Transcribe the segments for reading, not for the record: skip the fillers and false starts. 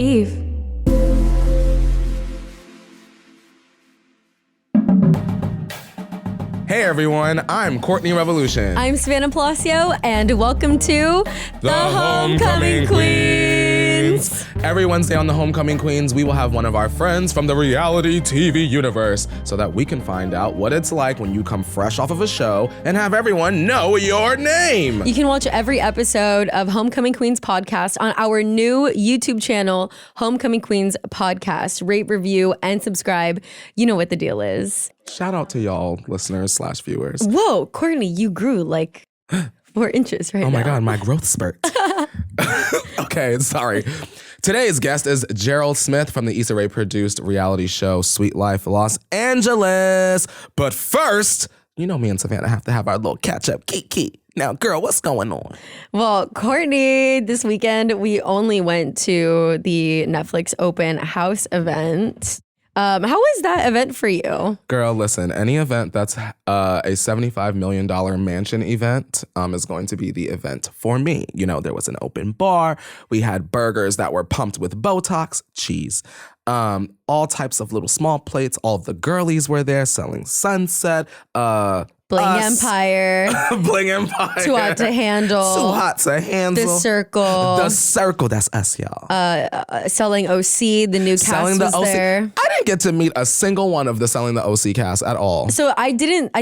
Eve. Hey everyone, I'm Courtney Revolution. I'm Savannah Palacio, and welcome to The Homecoming Queens. Every Wednesday on The Homecoming Queens, we will have one of our friends from the reality TV universe so that we can find out what it's like when you come fresh off of a show and have everyone know your name. You can watch every episode of Homecoming Queens podcast on our new YouTube channel, Homecoming Queens Podcast. Rate, review, and subscribe. You know what the deal is. Shout out to y'all listeners / viewers. Whoa, Courtney, you grew like 4 inches right now. Oh my God, my growth spurt. Okay, sorry. Today's guest is Jerrold Smith from the Issa Rae produced reality show Sweet Life Los Angeles. But first, you know me and Savannah have to have our little catch-up kiki. Now, girl, what's going on? Well, Courtney, this weekend we only went to the Netflix open house event. How was that event for you? Girl, listen, any event that's a $75 million mansion event is going to be the event for me. You know, there was an open bar. We had burgers that were pumped with Botox, cheese, all types of little small plates. All of the girlies were there selling Sunset, Bling Empire. Bling Empire. Too Hot to Handle. Too Hot to Handle. The Circle. The Circle, that's us, y'all. Selling OC, the new cast Selling the was OC. there. I didn't get to meet a single one of the Selling the OC cast at all. So I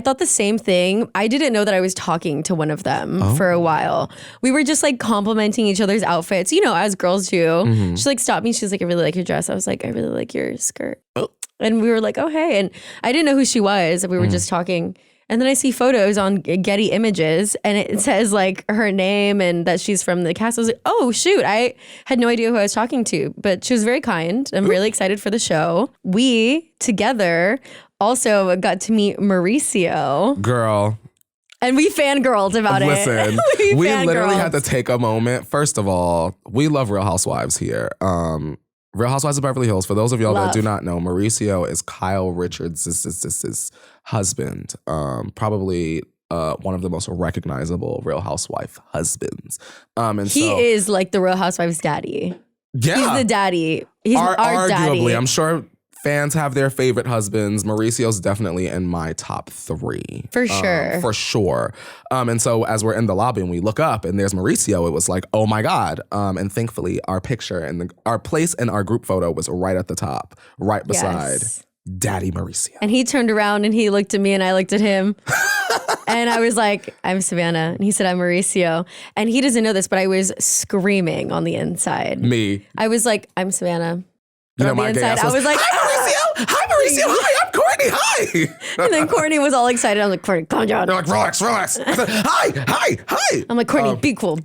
thought the same thing. I didn't know that I was talking to one of them for a while. We were just like complimenting each other's outfits, you know, as girls do. Mm-hmm. She like stopped me. She was like, I really like your dress. I was like, I really like your skirt. Oh. And we were like, oh, hey. And I didn't know who she was. We were just talking. And then I see photos on Getty Images and it says like her name and that she's from the cast. I was like, oh, shoot. I had no idea who I was talking to, but she was very kind. I'm really excited for the show. We together also got to meet Mauricio. Girl. And we fangirled about Listen, it. we literally had to take a moment. First of all, we love Real Housewives here. Real Housewives of Beverly Hills. For those of y'all that do not know, Mauricio is Kyle Richards' husband. Probably one of the most recognizable Real Housewife husbands. He is like the Real Housewives' daddy. Yeah. He's the daddy. He's our daddy. Arguably, I'm sure fans have their favorite husbands. Mauricio's definitely in my top 3. For sure. For sure. And so as we're in the lobby and we look up and there's Mauricio, it was like, oh my God. And thankfully our picture and our place in our group photo was right at the top, right beside Daddy Mauricio. And he turned around and he looked at me and I looked at him. And I was like, I'm Savannah. And he said, I'm Mauricio. And he doesn't know this, but I was screaming on the inside. Me. I was like, I'm Savannah. You know, on the inside, I was like, hi Mauricio, hi, I'm Courtney, hi. And then Courtney was all excited. I was like, Courtney, calm down. They're like, relax. I said, hi. I'm like, Courtney, be cool.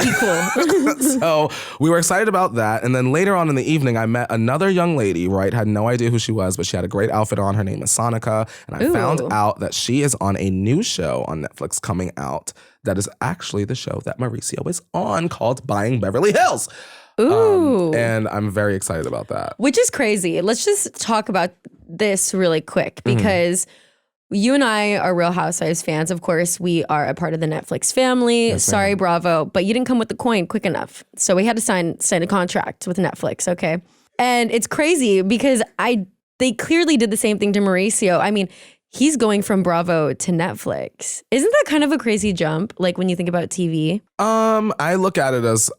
So we were excited about that. And then later on in the evening, I met another young lady, right? Had no idea who she was, but she had a great outfit on. Her name is Sonica. And I found out that she is on a new show on Netflix coming out that is actually the show that Mauricio is on called Buying Beverly Hills. Ooh. And I'm very excited about that. Which is crazy. Let's just talk about this really quick because you and I are Real Housewives fans. Of course, we are a part of the Netflix family. Yes, sorry, Bravo, but you didn't come with the coin quick enough. So we had to sign a contract with Netflix, okay? And it's crazy because they clearly did the same thing to Mauricio. I mean, he's going from Bravo to Netflix. Isn't that kind of a crazy jump, like when you think about TV? I look at it as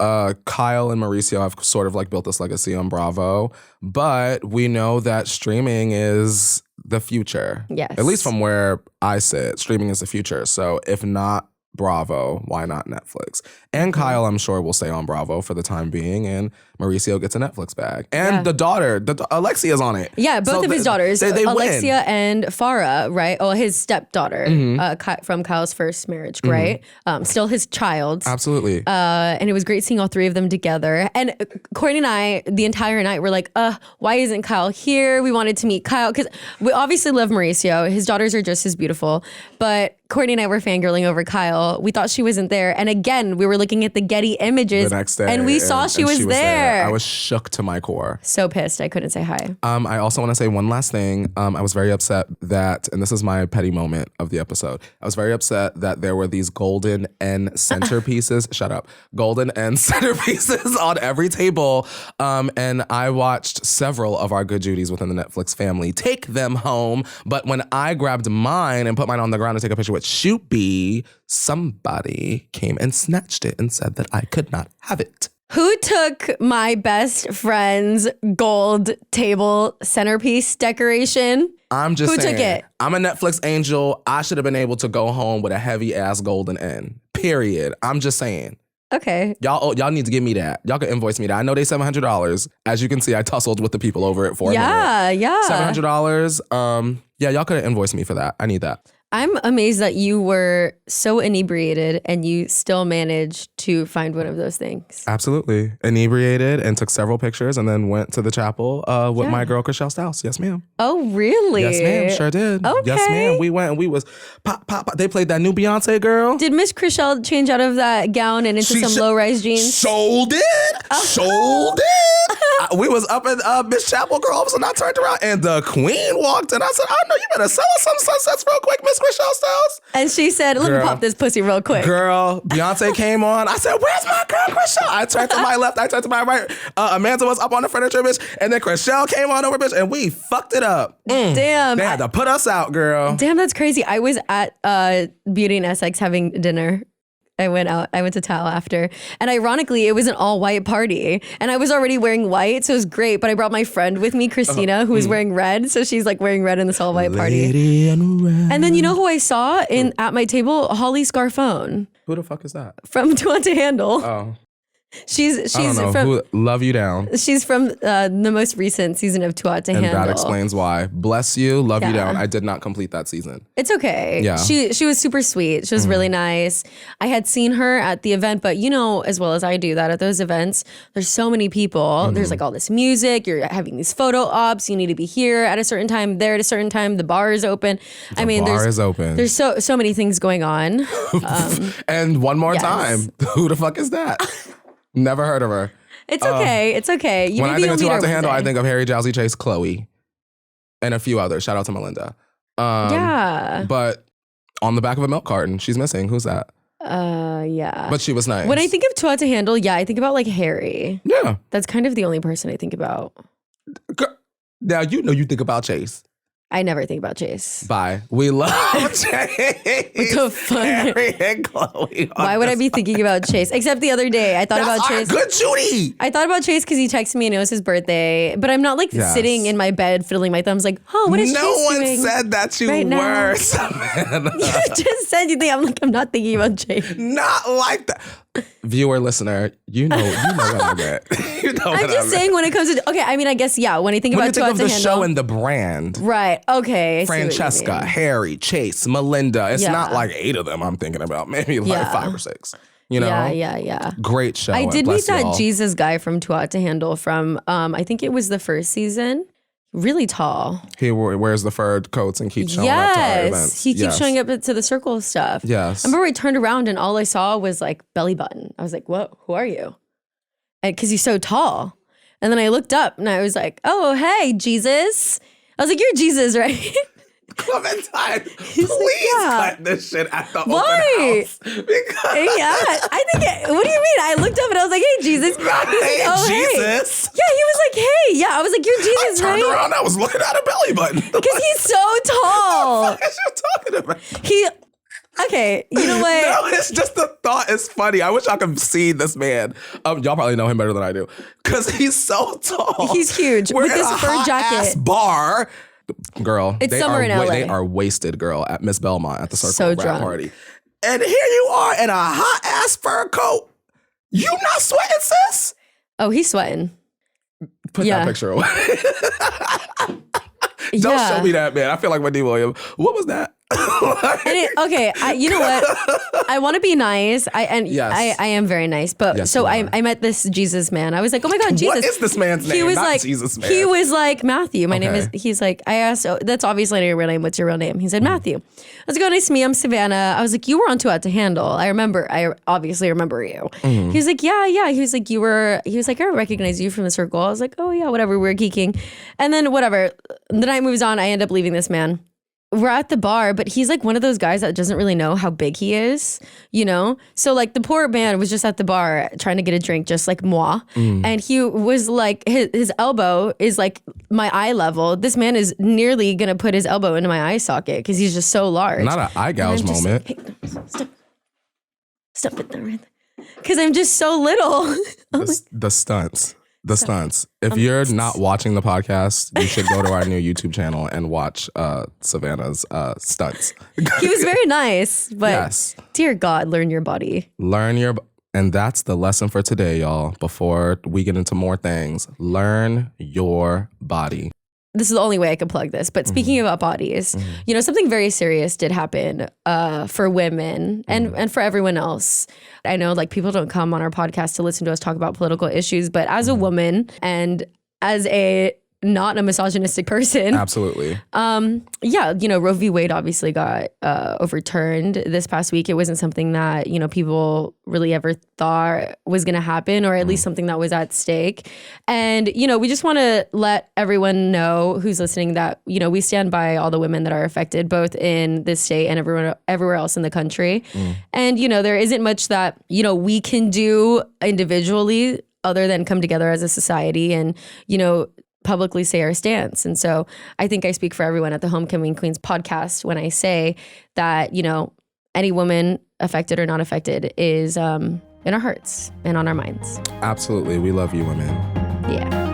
Kyle and Mauricio have sort of like built this legacy on Bravo, but we know that streaming is the future. Yes. At least from where I sit, streaming is the future. So if not Bravo, why not Netflix? And Kyle, I'm sure, will stay on Bravo for the time being, and Mauricio gets a Netflix bag. And the daughter, Alexia's on it. Yeah, both of his daughters, they Alexia win. and Farah, right? Oh, his stepdaughter from Kyle's first marriage, right? Still his child. Absolutely. And it was great seeing all 3 of them together. And Courtney and I, the entire night, were like, why isn't Kyle here? We wanted to meet Kyle because we obviously love Mauricio. His daughters are just as beautiful. But Courtney and I were fangirling over Kyle. We thought she wasn't there. And again, we were looking at the Getty images the next day, and we saw she was there. I was shook to my core. So pissed I couldn't say hi. I also want to say one last thing. I was very upset that, and this is my petty moment of the episode, I was very upset that there were these golden end centerpieces, shut up, golden end centerpieces on every table. And I watched several of our good Judies within the Netflix family take them home. But when I grabbed mine and put mine on the ground to take a picture with Shoopy, somebody came and snatched it and said that I could not have it. Who took my best friend's gold table centerpiece decoration? I'm just saying. Who took it? I'm a Netflix angel. I should have been able to go home with a heavy ass golden end. Period. I'm just saying. Okay. Y'all need to give me that. Y'all can invoice me that. I know they $700. As you can see, I tussled with the people over it for a minute. Yeah. $700. Yeah, y'all could have invoiced me for that. I need that. I'm amazed that you were so inebriated and you still managed to find one of those things. Absolutely. Inebriated and took several pictures and then went to the chapel with my girl, Chriselle Stouse. Yes, ma'am. Oh, really? Yes, ma'am. Sure did. Okay. Yes, ma'am. We went and we was pop, pop, pop. They played that new Beyonce girl. Did Miss Chriselle change out of that gown and into some low-rise jeans? Sold it. We was up in Miss Chapel, girl. All of a sudden I turned around and the queen walked in. I said, I know you better sell us some sunsets real quick, Miss Chriselle Stouse. And she said, let me pop this pussy real quick. Girl, Beyonce came on. I said, where's my girl, Chriselle? I turned to my left. I turned to my right. Amanda was up on the furniture, bitch. And then Chriselle came on over, bitch. And we fucked it up. Damn. They had to put us out, girl. Damn, that's crazy. I was at Beauty and Essex having dinner. I went to Tao after. And ironically, it was an all-white party. And I was already wearing white, so it was great. But I brought my friend with me, Christina, who was wearing red. So she's like wearing red in this all-white party. Lady in red. And then you know who I saw at my table? Holly Scarfone. Who the fuck is that? From Too Hot to Handle. Oh. She's I don't know. from Love you down. She's from the most recent season of Too Hot to Handle. And that explains why. Bless you, love you down. I did not complete that season. It's okay. Yeah. She was super sweet. She was really nice. I had seen her at the event, but you know as well as I do that at those events, there's so many people. There's like all this music. You're having these photo ops. You need to be here at a certain time, there at a certain time. The bar is open. The bar is open. There's so many things going on. And one more time, who the fuck is that? Never heard of her. It's okay. It's okay. When I think of Too Hot to Handle, I think of Harry, Jowsey, Chase, Chloe, and a few others. Shout out to Melinda. Yeah. But on the back of a milk carton, she's missing. Who's that? Yeah. But she was nice. When I think of Too Hot to Handle, I think about like Harry. Yeah. That's kind of the only person I think about. Now, you know you think about Chase. I never think about Chase. Bye. We love Chase. What the fuck? Harry and Chloe. Why would I be thinking about Chase? Except the other day, I thought about Chase. Good Judy. I thought about Chase because he texted me and it was his birthday. But I'm not like sitting in my bed fiddling my thumbs like, oh, what is Chase doing? No one said that you right were, Savannah. You just said you think I'm not thinking about Chase. Not like that. Viewer, listener, you know what I meant. I'm just saying when it comes to, okay, I mean, I guess, when I think about Too Hot to Handle. When you think of the show and the brand. Right, okay. Francesca, Harry, Chase, Melinda. It's not like 8 of them I'm thinking about. Maybe like 5 or 6. You know? Yeah. Great show. I did meet that Jesus guy from Too Hot to Handle from, I think it was the first season. Really tall. He wears the furred coats and keeps showing up to our events. He keeps showing up to the circle stuff. Yes. I remember I turned around and all I saw was like belly button. I was like, "Whoa, who are you?" And because he's so tall. And then I looked up and I was like, "Oh, hey, Jesus." I was like, "You're Jesus, right?" Clementine, please cut this shit at the open house. Because I think what do you mean? I looked up and I was like, hey, Jesus. Jesus. Yeah, he was like, hey. Yeah, I was like, you're Jesus, I turned around, I was looking at a belly button. Because he's so tall. What are you talking about? Okay, you know what? No, it's just the thought is funny. I wish I could see this man. Y'all probably know him better than I do. Because he's so tall. He's huge. We're with in this a fur hot jacket. Ass bar. Girl, it's summer in LA. They are wasted, girl, at Miss Belmont at the Circle so rap drunk. Party. And here you are in a hot ass fur coat. You not sweating, sis? Oh, he's sweating. Put that picture away. Don't show me that, man. I feel like Wendy Williams. What was that? You know what? I want to be nice. I am very nice. But yes, so I met this Jesus man. I was like, oh my God, Jesus. What is this man's name? He was Not like, Jesus man. He was like, Matthew. My name is, he's like, I asked, that's obviously not your real name. What's your real name? He said, Matthew. I was like, oh, nice to meet you. I'm Savannah. I was like, you were on Too Hot to Handle. I obviously remember you. He was like, yeah. He was like, I recognize you from the circle. I was like, oh yeah, whatever. We were geeking. And then whatever. The night moves on. I end up leaving this man. We're at the bar, but he's like one of those guys that doesn't really know how big he is, you know? So like the poor man was just at the bar trying to get a drink, just like moi. And he was like, his elbow is like my eye level. This man is nearly going to put his elbow into my eye socket because he's just so large. Not an eye gouge moment. Like, hey, stop it there, right there. Because I'm just so little. The stunts. If you're not watching the podcast, you should go to our new YouTube channel and watch Savannah's stunts. He was very nice, but dear God, learn your body. And that's the lesson for today, y'all. Before we get into more things, learn your body. This is the only way I could plug this. But speaking about bodies, you know, something very serious did happen for women and for everyone else. I know like people don't come on our podcast to listen to us talk about political issues, but as a woman and as not a misogynistic person. Absolutely. You know, Roe v. Wade obviously got overturned this past week. It wasn't something that, you know, people really ever thought was going to happen, or at least something that was at stake. And, you know, we just want to let everyone know who's listening that, you know, we stand by all the women that are affected, both in this state and everywhere else in the country. And, you know, there isn't much that, you know, we can do individually other than come together as a society and, you know, publicly say our stance. And so I think I speak for everyone at the Homecoming Queens podcast when I say that, you know, any woman affected or not affected is in our hearts and on our minds. Absolutely. We love you, women. Yeah.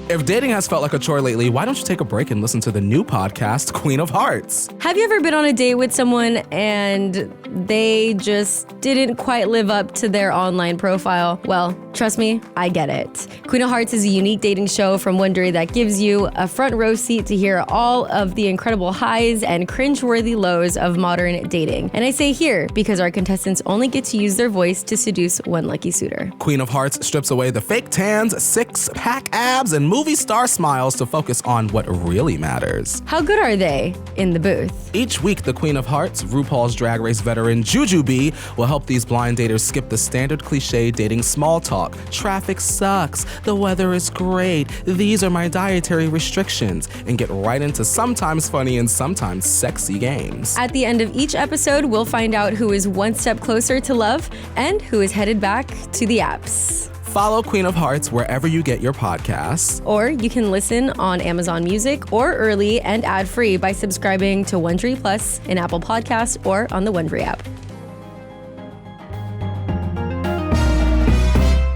If dating has felt like a chore lately, why don't you take a break and listen to the new podcast, Queen of Hearts? Have you ever been on a date with someone and they just didn't quite live up to their online profile? Well, trust me, I get it. Queen of Hearts is a unique dating show from Wondery that gives you a front row seat to hear all of the incredible highs and cringeworthy lows of modern dating. And I say here because our contestants only get to use their voice to seduce one lucky suitor. Queen of Hearts strips away the fake tans, six-pack abs, and movie star smiles to focus on what really matters. How good are they in the booth? Each week, the Queen of Hearts, RuPaul's Drag Race veteran Jujubee, will help these blind daters skip the standard cliche dating small talk. Traffic sucks. The weather is great. These are my dietary restrictions. And get right into sometimes funny and sometimes sexy games. At the end of each episode, we'll find out who is one step closer to love and who is headed back to the apps. Follow Queen of Hearts wherever you get your podcasts. Or you can listen on Amazon Music or early and ad-free by subscribing to Wondery Plus in Apple Podcasts or on the Wondery app.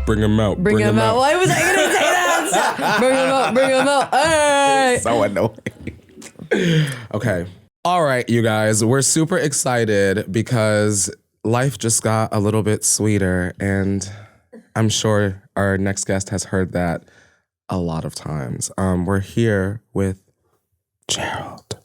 Bring them out. Bring them out. Why was I going to say that? Bring them out. Bring them out. Hey. So annoying. Okay. All right, you guys. We're super excited because life just got a little bit sweeter, and I'm sure our next guest has heard that a lot of times. We're here with Gerald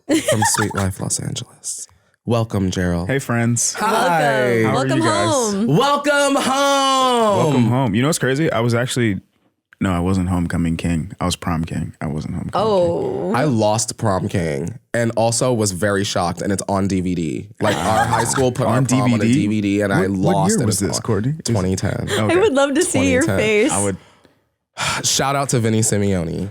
from Sweet Life Los Angeles. Welcome, Gerald. Hey, friends. Hi. Welcome home. Welcome home. Welcome home. You know what's crazy? I wasn't homecoming king. I was prom king. I wasn't homecoming king. I lost prom king and also was very shocked, and it's on DVD. Like our high school put our prom on a DVD, and I lost it. What year was this, Courtney? 2010. Okay. I would love to see your face. I would. Shout out to Vinny Simeone,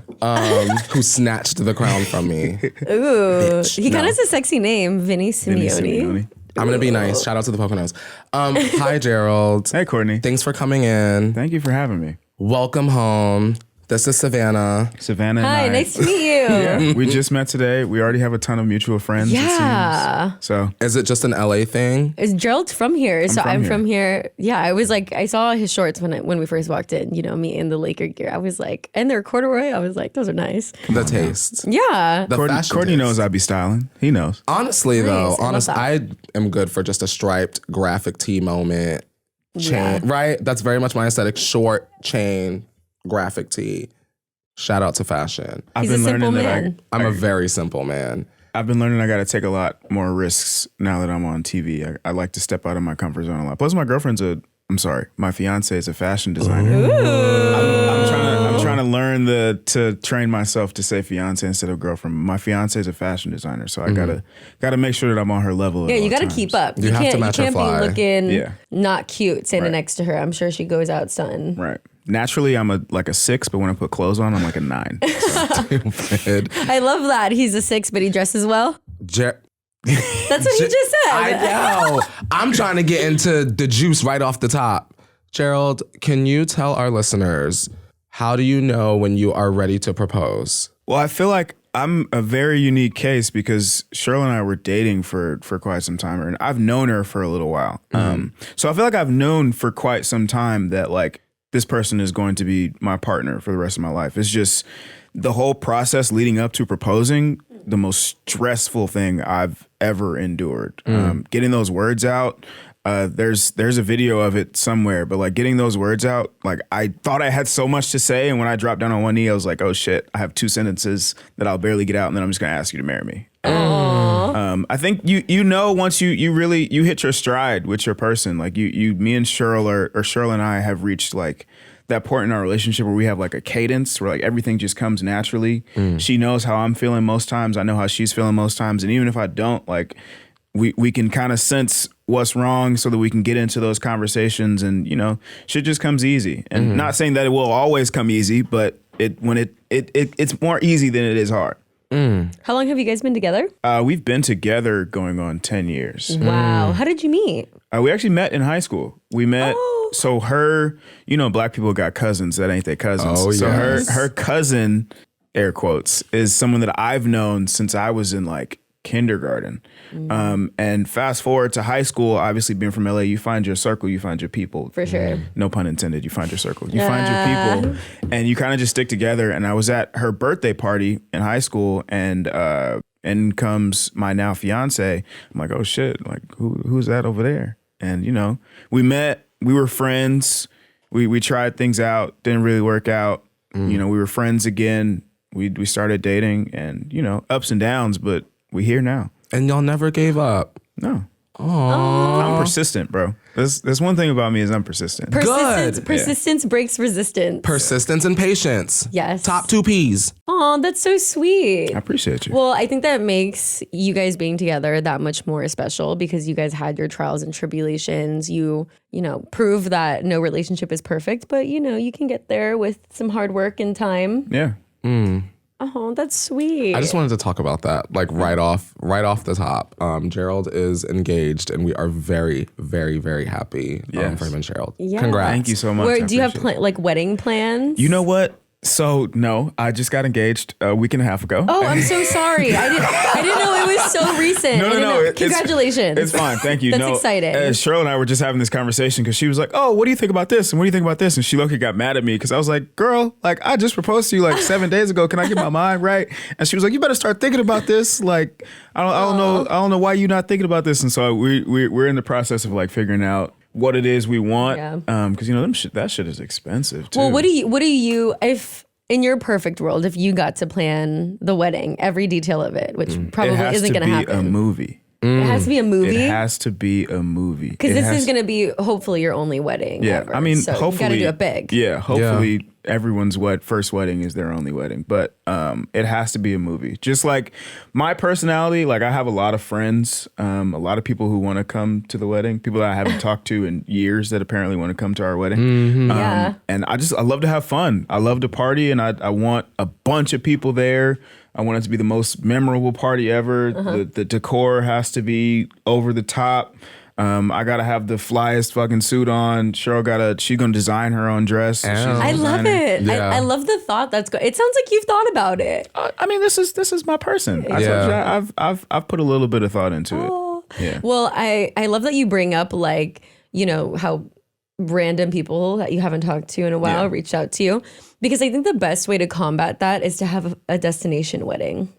who snatched the crown from me. Ooh. He kind of has a sexy name, Vinny Simeone. I'm going to be nice. Shout out to the Poconos. Hi, Gerald. Hey, Courtney. Thanks for coming in. Thank you for having me. Welcome home. This is Savannah. Savannah and Hi, I. nice to meet you. Yeah, we just met today. We already have a ton of mutual friends, Yeah. it seems. So, Is it just an LA thing? Is Gerald from here? I'm from from here. Yeah, I was like, I saw his shorts when we first walked in, you know, me in the Laker gear. I was like, and they're corduroy. I was like, those are nice. The taste. Yeah. The fashion Courtney taste. knows I be styling. He knows. Honestly, though, Nice. I love I am good for just a striped graphic tee moment. Chain, Yeah. right? That's very much my aesthetic. Short chain, graphic tee, Shout out to fashion. He's a simple man. I'm a very simple man. I've been learning I got to take a lot more risks now that I'm on TV. I like to step out of my comfort zone a lot. Plus, my fiance is a fashion designer. I'm trying to learn to train myself to say fiance instead of girlfriend. My fiance is a fashion designer, so I gotta make sure that I'm on her level. Yeah, you gotta keep up. You have to match her fly. You can't be looking not cute standing next to her. I'm sure she goes out stunting. Right. Naturally, I'm a 6, but when I put clothes on, I'm like a 9. Stupid. I love that he's a 6, but he dresses well. That's what he just said. I know. I'm trying to get into the juice right off the top. Gerald, can you tell our listeners, how do you know when you are ready to propose? Well, I feel like I'm a very unique case because Cheryl and I were dating for quite some time, and I've known her for a little while. So I feel like I've known for quite some time that like this person is going to be my partner for the rest of my life. It's just the whole process leading up to proposing, the most stressful thing I've ever endured. Getting those words out. There's a video of it somewhere, but like getting those words out, like I thought I had so much to say, and when I dropped down on one knee, I was like, oh shit, I have 2 sentences that I'll barely get out, and then I'm just gonna ask you to marry me. I think you know once you really hit your stride with your person, like me and Cheryl or Cheryl and I have reached like that point in our relationship where we have like a cadence where like everything just comes naturally. She knows how I'm feeling most times, I know how she's feeling most times, and even if I don't, like we can kind of sense what's wrong so that we can get into those conversations, and you know, shit just comes easy. And not saying that it will always come easy, but it's more easy than it is hard. How long have you guys been together? We've been together going on 10 years. Wow. How did you meet? We actually met in high school. We met. So her, you know, black people got cousins that ain't their cousins. Oh, so yes. her cousin, air quotes, is someone that I've known since I was in like kindergarten. And fast forward to high school, obviously being from LA, you find your circle, you find your people. For sure. No pun intended. You find your circle. You find your people, and you kind of just stick together. And I was at her birthday party in high school, and in comes my now fiance. I'm like, oh shit, like who's that over there? And you know, we met, we were friends, we tried things out, didn't really work out. You know, we were friends again. We started dating, and you know, ups and downs, but we here now. And y'all never gave up. No. I'm persistent, bro. There's one thing about me is I'm persistent. Persistence breaks resistance. Persistence and patience. Yes. Top 2 P's. Oh, that's so sweet. I appreciate you. Well, I think that makes you guys being together that much more special because you guys had your trials and tribulations. You know, prove that no relationship is perfect, but you know, you can get there with some hard work and time. Yeah. Oh, that's sweet. I just wanted to talk about that, like right off the top. Gerald is engaged, and we are very, very, very happy for him and Gerald. Yeah. Congrats. Thank you so much. Do you have like wedding plans? You know what? So no, I just got engaged a week and a half ago. Oh, I'm so sorry. I didn't know it was so recent. No. Congratulations. It's fine. Thank you. That's exciting. Cheryl and I were just having this conversation because she was like, "Oh, what do you think about this? And what do you think about this?" And she low-key got mad at me because I was like, "Girl, like I just proposed to you like 7 days ago. Can I get my mind right?" And she was like, "You better start thinking about this. Like, I don't know why you're not thinking about this." And so we're in the process of like figuring out what it is we want. Because you know that shit is expensive too. Well, what do you if in your perfect world, if you got to plan the wedding, every detail of it, which probably isn't going to happen. It has to be a movie. It has to be a movie? It has to be a movie. Because this is going to be hopefully your only wedding ever. I mean, so hopefully. you got to do it big. Yeah, hopefully everyone's first wedding is their only wedding. But it has to be a movie. Just like my personality, like I have a lot of friends, a lot of people who want to come to the wedding, people that I haven't talked to in years that apparently want to come to our wedding. And I love to have fun. I love to party, and I want a bunch of people there. I want it to be the most memorable party ever. The decor has to be over the top. I gotta have the flyest fucking suit on. Cheryl she's gonna design her own dress. I love it. Yeah. I love the thought. It sounds like you've thought about it. I mean, this is my person. I told you, I've put a little bit of thought into it. Yeah. Well, I love that you bring up like, you know, how random people that you haven't talked to in a while reached out to you, because I think the best way to combat that is to have a destination wedding,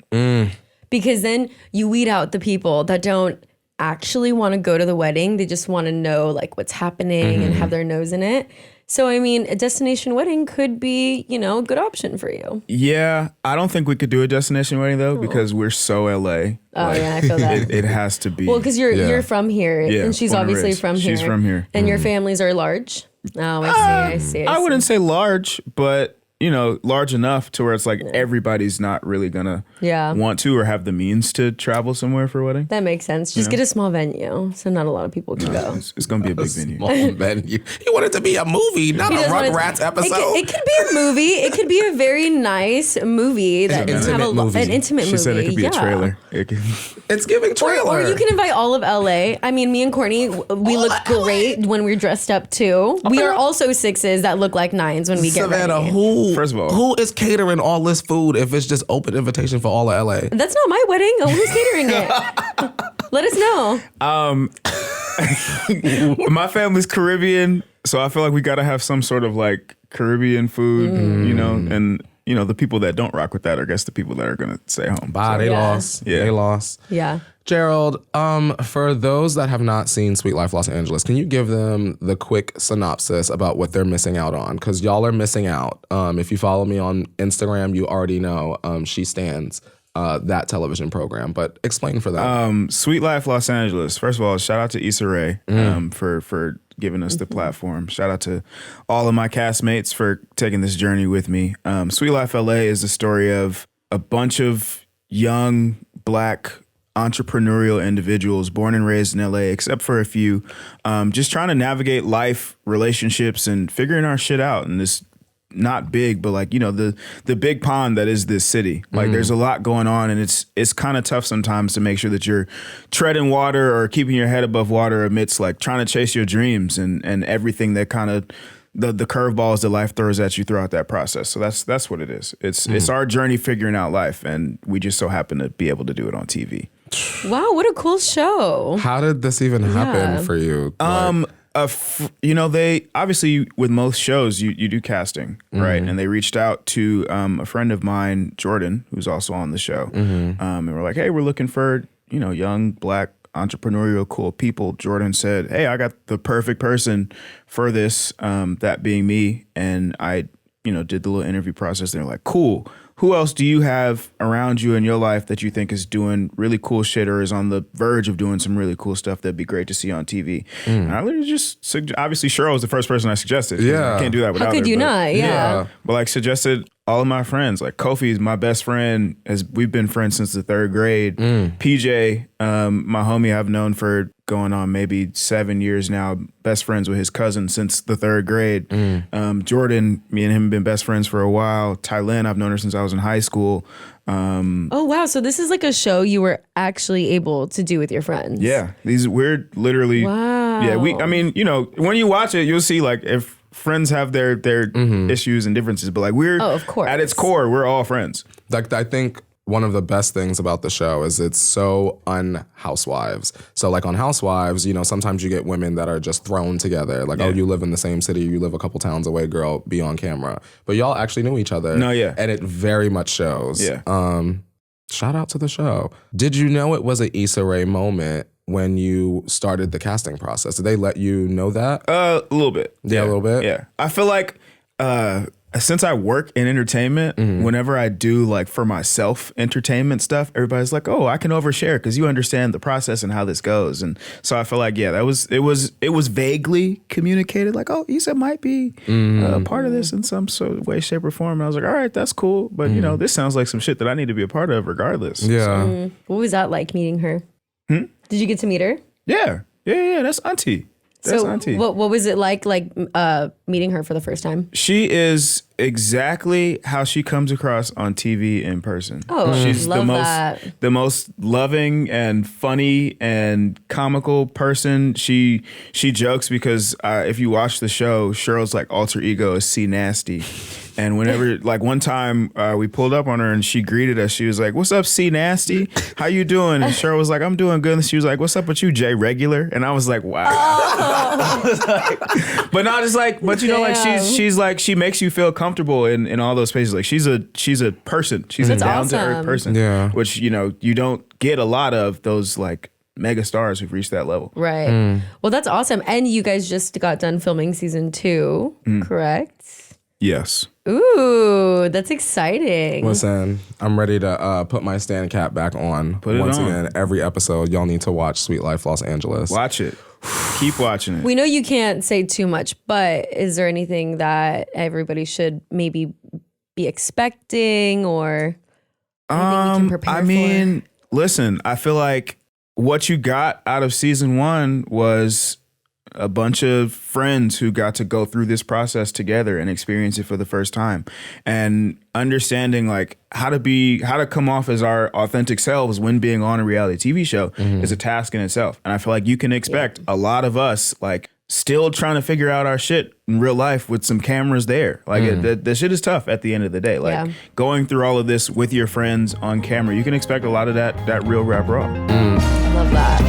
because then you weed out the people that don't actually want to go to the wedding. They just want to know like what's happening and have their nose in it. So, I mean, a destination wedding could be, you know, a good option for you. Yeah, I don't think we could do a destination wedding though because we're so LA. Oh yeah, I feel that. It has to be. Well, because you're from here, and she's born and obviously raised. from here. She's from here. And your families are large. Oh, I see. I wouldn't say large, but you know, large enough to where it's like everybody's not really gonna want to or have the means to travel somewhere for a wedding. That makes sense. Just get a small venue, so not a lot of people can go. It's gonna be a big venue. Small venue. You want it to be a movie, not a Rugrats episode. It could be a movie. It could be a very nice movie that can have an intimate movie. She said it could be a trailer. It's giving trailer. Or you can invite all of LA. I mean, me and Courtney, we look great when we're dressed up too. We are also 6s that look like 9s when we get Savannah, ready. First of all, who is catering all this food if it's just open invitation for all of LA? That's not my wedding. Who's catering it? Let us know. My family's Caribbean, so I feel like we gotta have some sort of like Caribbean food, you know, and you know the people that don't rock with that are, I guess, the people that are gonna stay home. Bye, they lost. Yeah. They lost. Yeah. Gerald, for those that have not seen Sweet Life Los Angeles, can you give them the quick synopsis about what they're missing out on? Because y'all are missing out. If you follow me on Instagram, you already know she stands that television program. But explain for them. Sweet Life Los Angeles. First of all, shout out to Issa Rae for giving us the platform. Shout out to all of my castmates for taking this journey with me. Sweet Life LA is the story of a bunch of young Black entrepreneurial individuals born and raised in LA, except for a few, just trying to navigate life, relationships, and figuring our shit out in this not big, but like, you know, the big pond that is this city. Like there's a lot going on, and it's kind of tough sometimes to make sure that you're treading water or keeping your head above water amidst like trying to chase your dreams and everything that kind of the curveballs that life throws at you throughout that process. So that's what it is. It's our journey figuring out life, and we just so happen to be able to do it on TV. Wow, what a cool show. How did this even happen for you? You know, they obviously with most shows you do casting, right? And they reached out to a friend of mine, Jordan, who's also on the show, and we're like, hey, we're looking for, you know, young Black entrepreneurial cool people. Jordan said, hey, I got the perfect person for this, that being me. And I, you know, did the little interview process. They're like, cool. Who else do you have around you in your life that you think is doing really cool shit or is on the verge of doing some really cool stuff that'd be great to see on TV? And I literally just, obviously Cheryl was the first person I suggested. Yeah. I can't do that without her. How could you not? Yeah. But like suggested all of my friends. Like Kofi's my best friend. We've been friends since the 3rd grade. PJ, my homie I've known for going on maybe 7 years now. Best friends with his cousin since the 3rd grade. Jordan, me and him have been best friends for a while. Tylin, I've known her since I was in high school. Oh wow! So this is like a show you were actually able to do with your friends. Yeah, we're literally. Wow. Yeah, I mean, you know, when you watch it, you'll see like if friends have their issues and differences, but like of course, at its core, we're all friends. Like I think one of the best things about the show is it's so un-Housewives. So like on Housewives, you know, sometimes you get women that are just thrown together. Like, oh, you live in the same city, you live a couple towns away, girl, be on camera. But y'all actually knew each other. No, yeah. And it very much shows. Yeah. Shout out to the show. Did you know it was an Issa Rae moment when you started the casting process? Did they let you know that? A little bit. Yeah, a little bit? Yeah. I feel like since I work in entertainment, whenever I do like for myself entertainment stuff, everybody's like, "Oh, I can overshare because you understand the process and how this goes." And so I feel like, yeah, it was vaguely communicated, like, "Oh, Issa might be a part of this in some sort of way, shape, or form." And I was like, "All right, that's cool, but you know, this sounds like some shit that I need to be a part of, regardless." Yeah. What was that like meeting her? Did you get to meet her? Yeah. That's auntie. That's auntie. What was it like meeting her for the first time? She is exactly how she comes across on TV in person. Oh, she's love the most loving and funny and comical person. She jokes because if you watch the show, Cheryl's like alter ego is C Nasty. And whenever, like one time we pulled up on her and she greeted us, she was like, "What's up, C Nasty? How you doing?" And Cheryl was like, "I'm doing good." And she was like, "What's up with you, J Regular?" And I was like, "Wow." I was like, but not just like, but you know, like she's like, she makes you feel comfortable in all those spaces. Like she's a person. She's a down to earth person. Yeah. Which, you know, you don't get a lot of those like mega stars who've reached that level. Right. Well, that's awesome. And you guys just got done filming season 2, correct? Yes. Ooh, that's exciting. Listen, I'm ready to put my stand cap back on. Once again, every episode, y'all need to watch Sweet Life Los Angeles. Watch it. Keep watching it. We know you can't say too much, but is there anything that everybody should maybe be expecting or anything we can prepare for? Listen, I feel like what you got out of season 1 was a bunch of friends who got to go through this process together and experience it for the first time, and understanding like how to come off as our authentic selves when being on a reality TV show is a task in itself. And I feel like you can expect a lot of us like still trying to figure out our shit in real life with some cameras there. Like the shit is tough at the end of the day. Like going through all of this with your friends on camera, you can expect a lot of that real rap raw. I love that.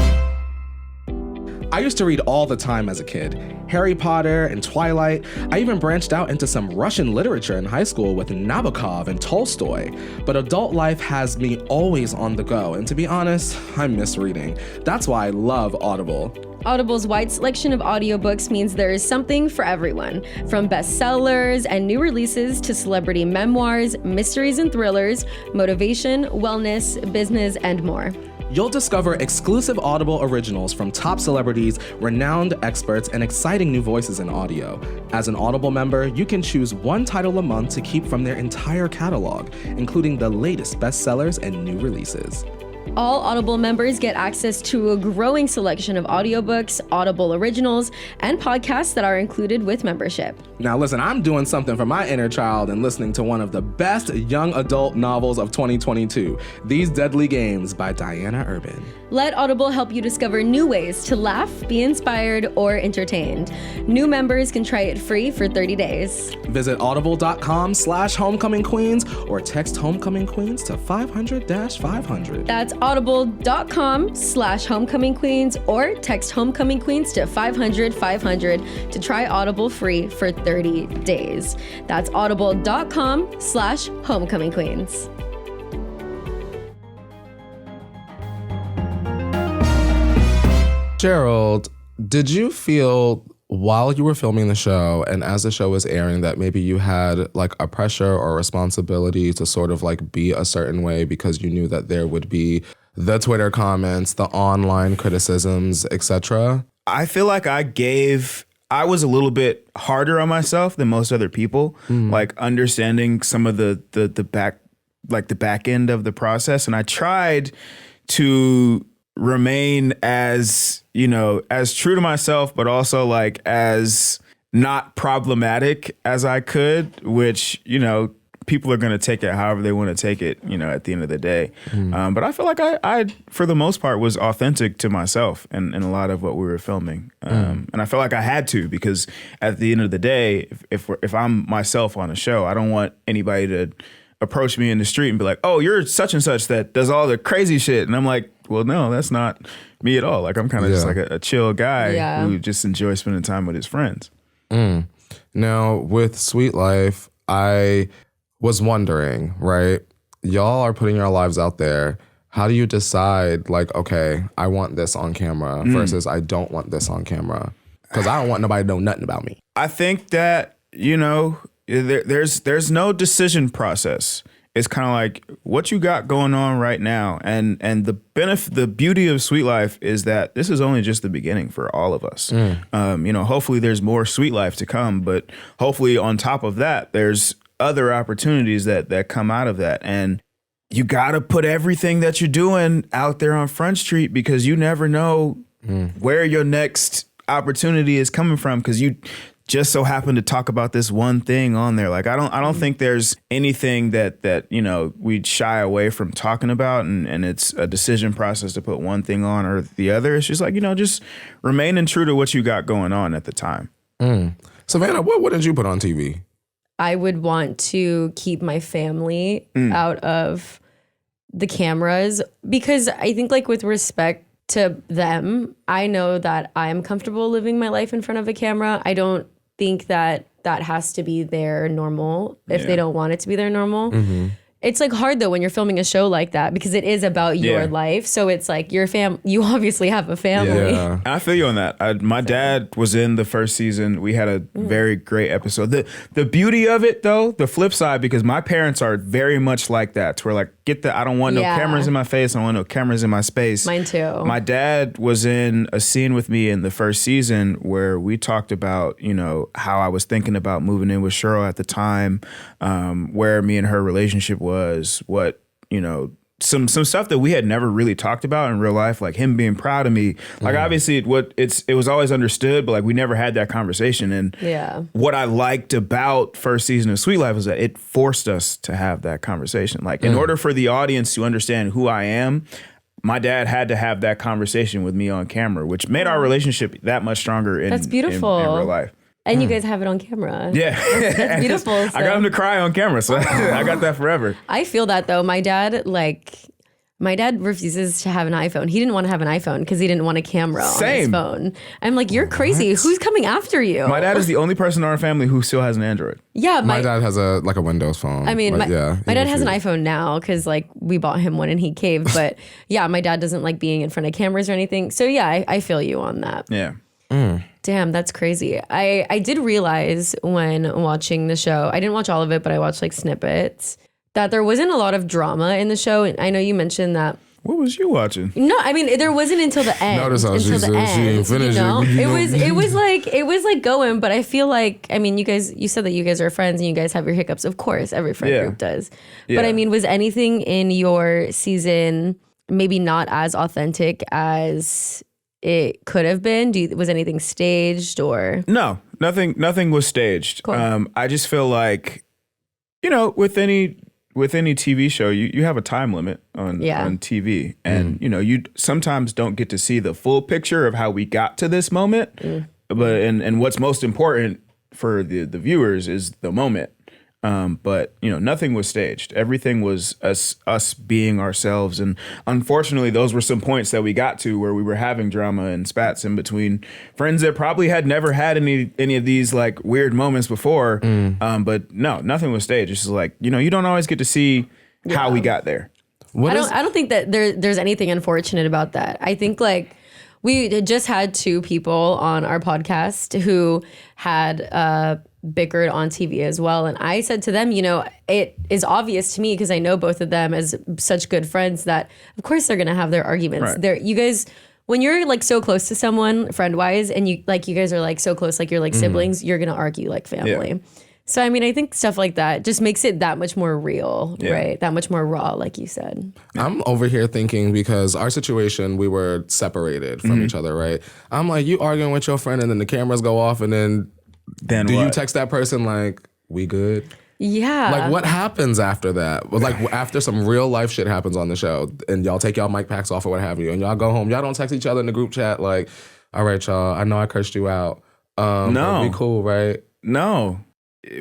I used to read all the time as a kid. Harry Potter and Twilight. I even branched out into some Russian literature in high school with Nabokov and Tolstoy. But adult life has me always on the go, and to be honest, I miss reading. That's why I love Audible. Audible's wide selection of audiobooks means there is something for everyone, from bestsellers and new releases to celebrity memoirs, mysteries and thrillers, motivation, wellness, business, and more. You'll discover exclusive Audible originals from top celebrities, renowned experts, and exciting new voices in audio. As an Audible member, you can choose one title a month to keep from their entire catalog, including the latest bestsellers and new releases. All Audible members get access to a growing selection of audiobooks, Audible originals, and podcasts that are included with membership. Now listen, I'm doing something for my inner child and listening to one of the best young adult novels of 2022, These Deadly Games by Diana Urban. Let Audible help you discover new ways to laugh, be inspired, or entertained. New members can try it free for 30 days. Visit audible.com/homecomingqueens or text homecoming queens to 500-500. That's audible.com/homecomingqueens or text homecoming queens to 500-500 to try Audible free for 30 days. That's audible.com/homecomingqueens. Jerrold, did you feel while you were filming the show and as the show was airing that maybe you had like a pressure or responsibility to sort of like be a certain way because you knew that there would be the Twitter comments, the online criticisms, etc.? I feel like I was a little bit harder on myself than most other people, like understanding some of the back end of the process. And I tried to remain as, as true to myself, but also like as not problematic as I could, which, people are going to take it however they want to take it, at the end of the day. But I feel like I, for the most part, was authentic to myself in a lot of what we were filming. And I feel like I had to, because at the end of the day, if I'm myself on a show, I don't want anybody to approach me in the street and be like, oh, you're such and such that does all the crazy shit. And I'm like, well, no, that's not me at all. Like, I'm kind of just like a chill guy who just enjoys spending time with his friends. Now, with Sweet Life, I was wondering, right? Y'all are putting your lives out there. How do you decide, like, okay, I want this on camera versus I don't want this on camera? Because I don't want nobody to know nothing about me. I think that, there's no decision process. It's kind of like what you got going on right now. And the beauty of Sweet Life is that this is only just the beginning for all of us. Hopefully there's more Sweet Life to come, but hopefully on top of that, there's other opportunities that come out of that. And you got to put everything that you're doing out there on Front Street, because you never know where your next opportunity is coming from, because you just so happen to talk about this one thing on there. Like, I don't think there's anything that we'd shy away from talking about, and it's a decision process to put one thing on or the other. It's just like, just remaining true to what you got going on at the time. Savannah, what did you put on TV? I would want to keep my family out of the cameras, because I think, like, with respect to them, I know that I'm comfortable living my life in front of a camera. I don't think that has to be their normal if they don't want it to be their normal. It's like hard though when you're filming a show like that because it is about your life. So it's like you obviously have a family. Yeah. I feel you on that. My dad was in the first season. We had a very great episode. The beauty of it though, the flip side, because my parents are very much like that. To where like, I don't want no cameras in my face. I don't want no cameras in my space. Mine too. My dad was in a scene with me in the first season where we talked about, how I was thinking about moving in with Cheryl at the time, where me and her relationship was, what, some stuff that we had never really talked about in real life, like him being proud of me. Like obviously it was always understood, but like we never had that conversation. And what I liked about first season of Sweet Life was that it forced us to have that conversation. Like in order for the audience to understand who I am, my dad had to have that conversation with me on camera, which made our relationship that much stronger in real life. And you guys have it on camera. Yeah. That's beautiful. So. I got him to cry on camera, so I got that forever. I feel that though. My dad refuses to have an iPhone. He didn't want to have an iPhone because he didn't want a camera on his phone. I'm like, you're crazy. Who's coming after you? My dad is the only person in our family who still has an Android. Yeah. My dad has a Windows phone. I mean, my dad has an iPhone now because like we bought him one and he caved. But yeah, my dad doesn't like being in front of cameras or anything. So yeah, I feel you on that. Yeah. Damn, that's crazy. I did realize when watching the show, I didn't watch all of it, but I watched like snippets, that there wasn't a lot of drama in the show. And I know you mentioned that. What was you watching? No, I mean there wasn't until the end. Notice how she ain't finished. It was like going, but I feel like, I mean, you said that you guys are friends and you guys have your hiccups. Of course, every friend group does. Yeah. But I mean, was anything in your season maybe not as authentic as it could have been? Was anything staged or? No, nothing was staged. Cool. I just feel like, with any TV show, you have a time limit on TV, and you sometimes don't get to see the full picture of how we got to this moment. But and what's most important for the viewers is the moment. But nothing was staged. Everything was us being ourselves. And unfortunately, those were some points that we got to where we were having drama and spats in between friends that probably had never had any of these like weird moments before. But no, nothing was staged. It's just like, you don't always get to see how we got there. I don't think that there's anything unfortunate about that. I think like we just had two people on our podcast who had bickered on TV as well. And I said to them, it is obvious to me because I know both of them as such good friends that of course they're going to have their arguments. Right. You guys, when you're like so close to someone friend wise and you guys are like so close, like you're like siblings, you're going to argue like family. Yeah. So, I mean, I think stuff like that just makes it that much more real, right? That much more raw, like you said. I'm over here thinking because our situation, we were separated from each other, right? I'm like, you arguing with your friend and then the cameras go off and then do you text that person like, we good? Yeah. Like, what happens after that? Like, after some real life shit happens on the show and y'all take y'all mic packs off or what have you and y'all go home, y'all don't text each other in the group chat like, all right, y'all, I know I cursed you out. No. Be cool, right? No.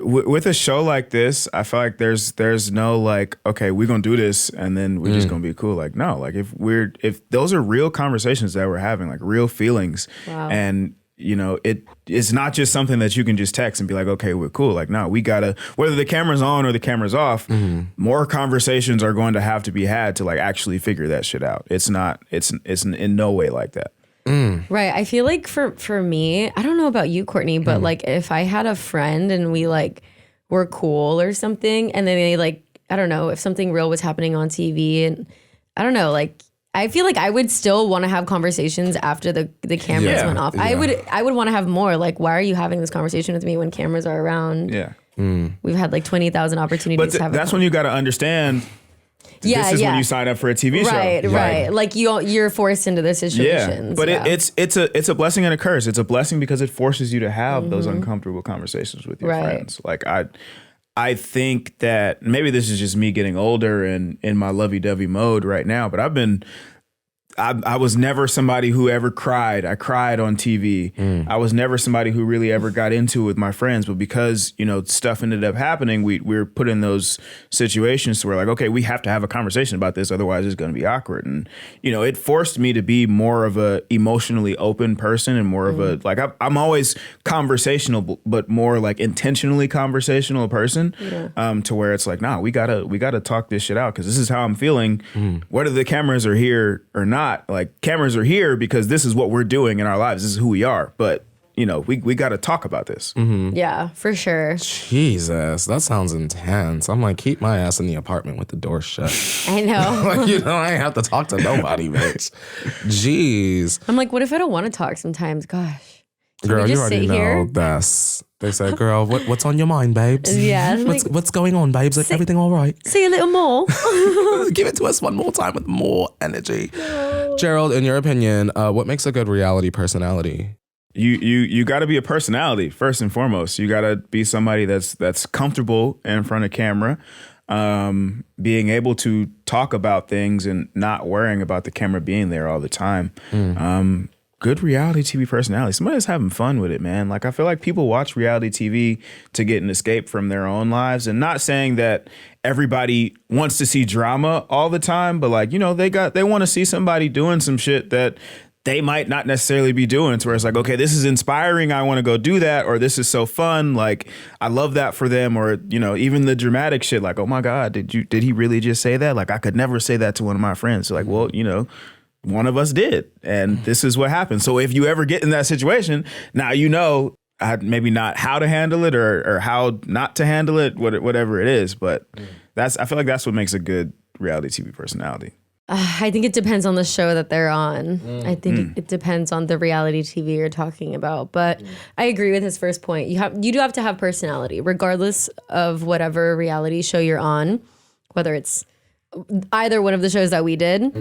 With a show like this, I feel like there's no like, okay, we're gonna do this and then we're just gonna be cool. Like, no, like if those are real conversations that we're having, like real feelings, and it's not just something that you can just text and be like, okay, we're cool. Like, no, we gotta, whether the camera's on or the camera's off, more conversations are going to have to be had to like actually figure that shit out. It's in no way like that. Right. I feel like for me, I don't know about you, Courtney, but like if I had a friend and we like were cool or something and then they like, I don't know, if something real was happening on TV and I don't know, like I feel like I would still want to have conversations after the cameras went off. Yeah. I would want to have more. Like, why are you having this conversation with me when cameras are around? Yeah. We've had like 20,000 opportunities to have that's when you got to understand. This is when you sign up for a TV show. Right. Like you're forced into this situation. Yeah, but it's a blessing and a curse. It's a blessing because it forces you to have those uncomfortable conversations with your friends. Like I think that maybe this is just me getting older and in my lovey-dovey mode right now, but I've been I was never somebody who ever cried. I cried on TV. I was never somebody who really ever got into it with my friends. But because, stuff ended up happening, we were put in those situations to where like, okay, we have to have a conversation about this. Otherwise, it's going to be awkward. And, it forced me to be more of a emotionally open person and more of a like I'm always conversational, but more like intentionally conversational person to where it's like, nah, we gotta talk this shit out because this is how I'm feeling. Whether the cameras are here or not. Like cameras are here because this is what we're doing in our lives. This is who we are. But we got to talk about this. Yeah, for sure. Jesus, that sounds intense. I'm like, keep my ass in the apartment with the door shut. I know. Like, I ain't have to talk to nobody, bitch. Jeez. I'm like, what if I don't want to talk sometimes? Gosh. Girl, you already know this. They say, girl, what's on your mind, babes? Yeah. What's going on, babes? Like, everything all right? Say a little more. Give it to us one more time with more energy. No. Gerald, in your opinion, what makes a good reality personality? You got to be a personality first and foremost. You got to be somebody that's comfortable in front of camera, being able to talk about things and not worrying about the camera being there all the time. Good reality TV personality. Somebody that's having fun with it, man. Like I feel like people watch reality TV to get an escape from their own lives, and not saying that everybody wants to see drama all the time, but like, they want to see somebody doing some shit that they might not necessarily be doing. So where it's like, okay, this is inspiring. I want to go do that. Or this is so fun. Like, I love that for them. Or, even the dramatic shit, like, oh my God, did he really just say that? Like, I could never say that to one of my friends. So like, well, one of us did. And this is what happened. So if you ever get in that situation, now maybe not how to handle it or how not to handle it, whatever it is. But I feel like that's what makes a good reality TV personality. I think it depends on the show that they're on. I think it depends on the reality TV you're talking about. But I agree with his first point. You do have to have personality, regardless of whatever reality show you're on, whether it's either one of the shows that we did,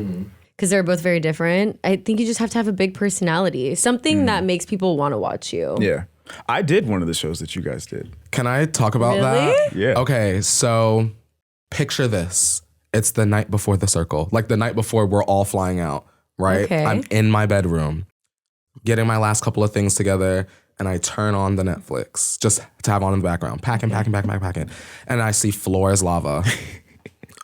because they're both very different. I think you just have to have a big personality, something that makes people want to watch you. Yeah. I did one of the shows that you guys did. Can I talk about that? Yeah. Okay, so picture this. It's the night before the circle, like the night before we're all flying out, right? Okay. I'm in my bedroom, getting my last couple of things together, and I turn on the Netflix just to have on in the background, packing. And I see Floor is Lava.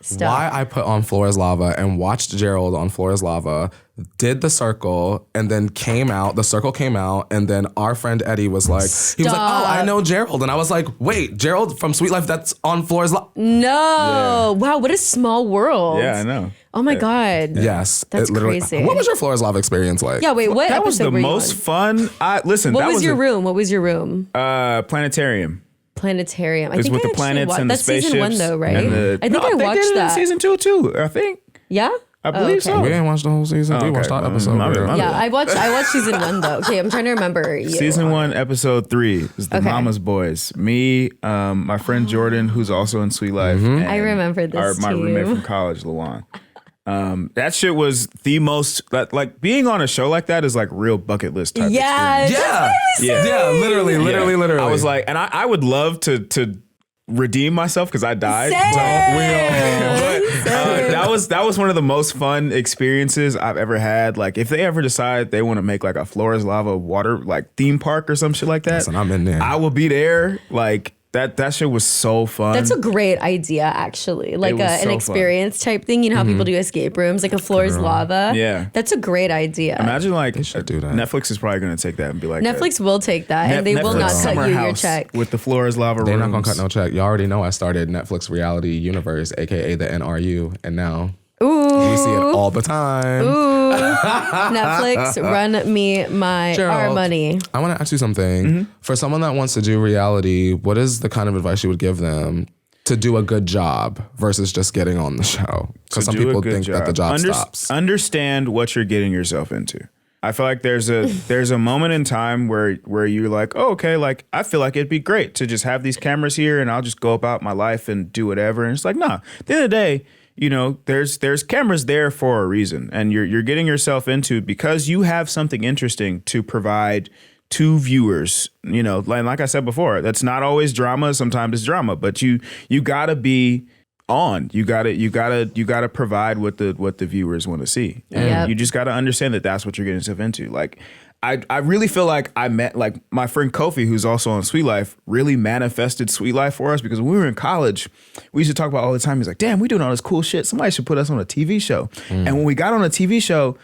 Stop. Why I put on Floor is Lava and watched Gerald on Floor is Lava, did the circle, and then the circle came out, and then our friend Eddie was like, he was like, oh, I know Gerald. And I was like, wait, Gerald from Sweet Life, that's on Floor is Lava? No. Yeah. Wow, what a small world. Yeah, I know. Oh my God. Yes. That's crazy. What was your Floor is Lava experience like? Yeah, wait, what That was the most fun. What was your room? Planetarium. Planetarium. It was with the planets and the spaceships. That's season 1 though, right? I think I watched that. Season 2 too, I think. Yeah? I believe so. We didn't watch the whole season. We watched that episode. Yeah, I watched season 1 though. Okay, I'm trying to remember. Season 1, episode 3 is the Mama's Boys. Me, my friend Jordan, who's also in Sweet Life. And I remember this my roommate from college, Lawan. That shit was the most, like being on a show like that is like real bucket list type experience. Yeah, literally. I was like, and I would love to redeem myself because I died. That was one of the most fun experiences I've ever had. Like if they ever decide they want to make like a Floor is Lava water like theme park or some shit like that, listen, I'm in there. I will be there. Like that shit was so fun. That's a great idea, actually. Like an experience type thing. You know how people do escape rooms, like a Floor is Lava. Yeah, that's a great idea. Imagine like they should do that. Netflix is probably going to take that and be like, Netflix will take that, and they will not cut you your check with the Floor is Lava. They're not going to cut no check. You already know I started Netflix Reality Universe, aka the NRU, and now. Ooh. We see it all the time. Ooh. Netflix, run me our money. I want to ask you something. For someone that wants to do reality, what is the kind of advice you would give them to do a good job versus just getting on the show? Because some people think that the job stops. Understand what you're getting yourself into. I feel like there's a moment in time where you're like, oh, okay, like I feel like it'd be great to just have these cameras here and I'll just go about my life and do whatever. And it's like, nah, at the end of the day, you know, there's cameras there for a reason, and you're getting yourself into because you have something interesting to provide to viewers. You know, like I said before, that's not always drama. Sometimes it's drama, but you gotta be on. You gotta provide what the viewers want to see, and you just gotta understand that that's what you're getting yourself into. Like, I really feel like I met, like, my friend Kofi, who's also on Sweet Life, really manifested Sweet Life for us, because when we were in college, we used to talk about all the time. He's like, damn, we doing all this cool shit. Somebody should put us on a TV show. And when we got on a TV show,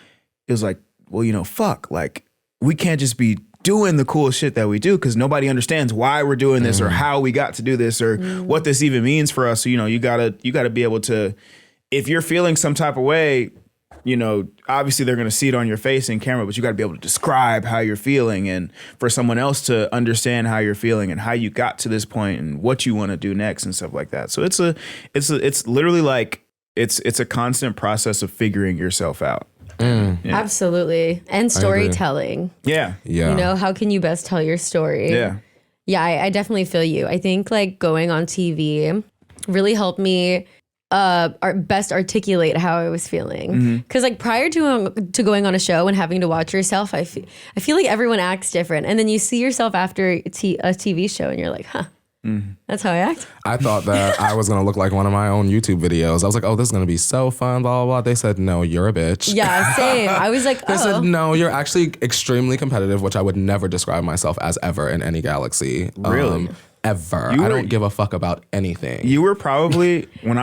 it was like, well, fuck, like, we can't just be doing the cool shit that we do, because nobody understands why we're doing this or how we got to do this or what this even means for us. So, you gotta be able to, if you're feeling some type of way, obviously they're going to see it on your face in camera, but you got to be able to describe how you're feeling, and for someone else to understand how you're feeling and how you got to this point and what you want to do next and stuff like that. So it's literally like, it's a constant process of figuring yourself out. Yeah. Absolutely. And storytelling. Yeah. How can you best tell your story? Yeah, I definitely feel you. I think like going on TV really helped me best articulate how I was feeling. Because like prior to going on a show and having to watch yourself, I feel like everyone acts different. And then you see yourself after a TV show and you're like, huh. That's how I act. I thought that I was going to look like one of my own YouTube videos. I was like, oh, this is going to be so fun, blah, blah, blah. They said, no, you're a bitch. Yeah, same. I was like, They said, no, you're actually extremely competitive, which I would never describe myself as ever in any galaxy. Really? Ever. I don't give a fuck about anything. You were probably, when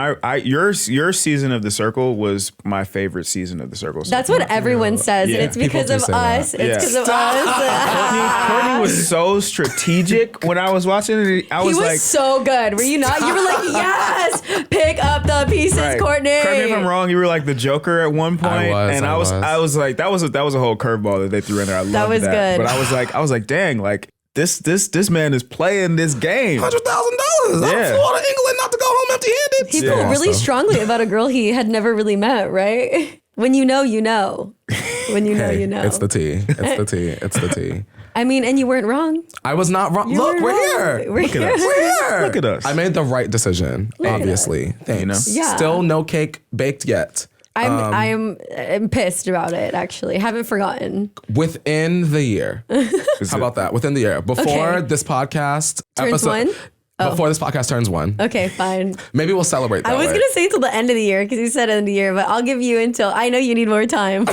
your season of The Circle was my favorite season of The Circle. So that's what everyone says. And it's because of us. It's because of us. Courtney was so strategic when I was watching it. I was like, so good. Were you not? You were like, yes, pick up the pieces, right. Courtney. Correct me if I'm wrong. You were like the Joker at one point. I was like, that was a whole curveball that they threw in there. I loved that. Was good. But I was like, dang, like, This man is playing this game. $100,000. I'm Florida, England, not to go home empty-handed. He felt really strongly about a girl he had never really met, right? When you know, you know. When you know, you know. It's the tea. It's the tea. I mean, and you weren't wrong. I was not wrong. Look, we're here. Look at us. We're here. Look at us. I made the right decision, obviously. Thanks. Yeah. Still no cake baked yet. I'm pissed about it, actually. I haven't forgotten. Within the year. How about that? Within the year. Before this podcast turns one? Before this podcast turns one. Okay, fine. Maybe we'll celebrate that. I was going to say till the end of the year, because you said end of the year, but I'll give you until, I know you need more time.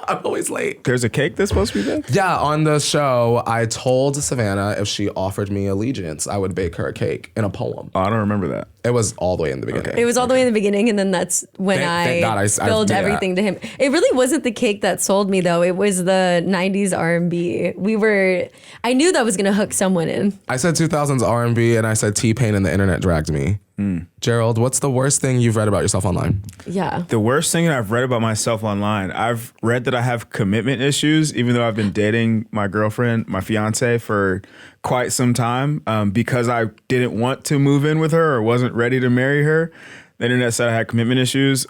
I'm always late. There's a cake that's supposed to be baked? Yeah, on the show, I told Savannah if she offered me allegiance, I would bake her a cake in a poem. Oh, I don't remember that. It was all the way in the beginning. Okay. It was all the way in the beginning, and then that's when thank God I spilled everything to him. It really wasn't the cake that sold me, though. It was the 90s R&B. I knew that was going to hook someone in. I said 2000s R&B, and I said T-Pain and the internet dragged me. Gerald, what's the worst thing you've read about yourself online? Yeah. The worst thing that I've read about myself online, I've read that I have commitment issues, even though I've been dating my girlfriend, my fiance, for quite some time, because I didn't want to move in with her or wasn't ready to marry her. The internet said I had commitment issues.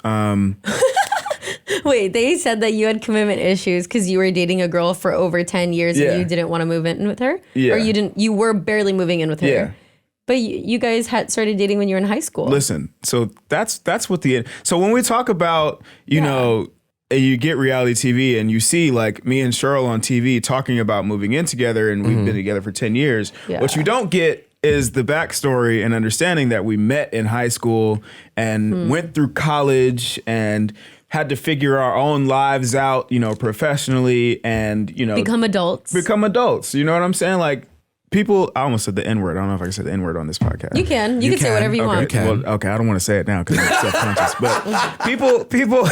Wait, they said that you had commitment issues because you were dating a girl for over 10 years and you didn't want to move in with her? Yeah. Or you were barely moving in with her? Yeah. But you guys had started dating when you were in high school. Listen, so that's what so when we talk about, you know, you get reality TV and you see like me and Cheryl on TV talking about moving in together and we've been together for 10 years. Yeah. What you don't get is the backstory and understanding that we met in high school and went through college and had to figure our own lives out, you know, professionally and, you know. Become adults. You know what I'm saying? Like, people, I almost said the N-word. I don't know if I can say the N-word on this podcast. You can. You can say whatever you want. Well, okay, I don't want to say it now because I'm self-conscious. But people.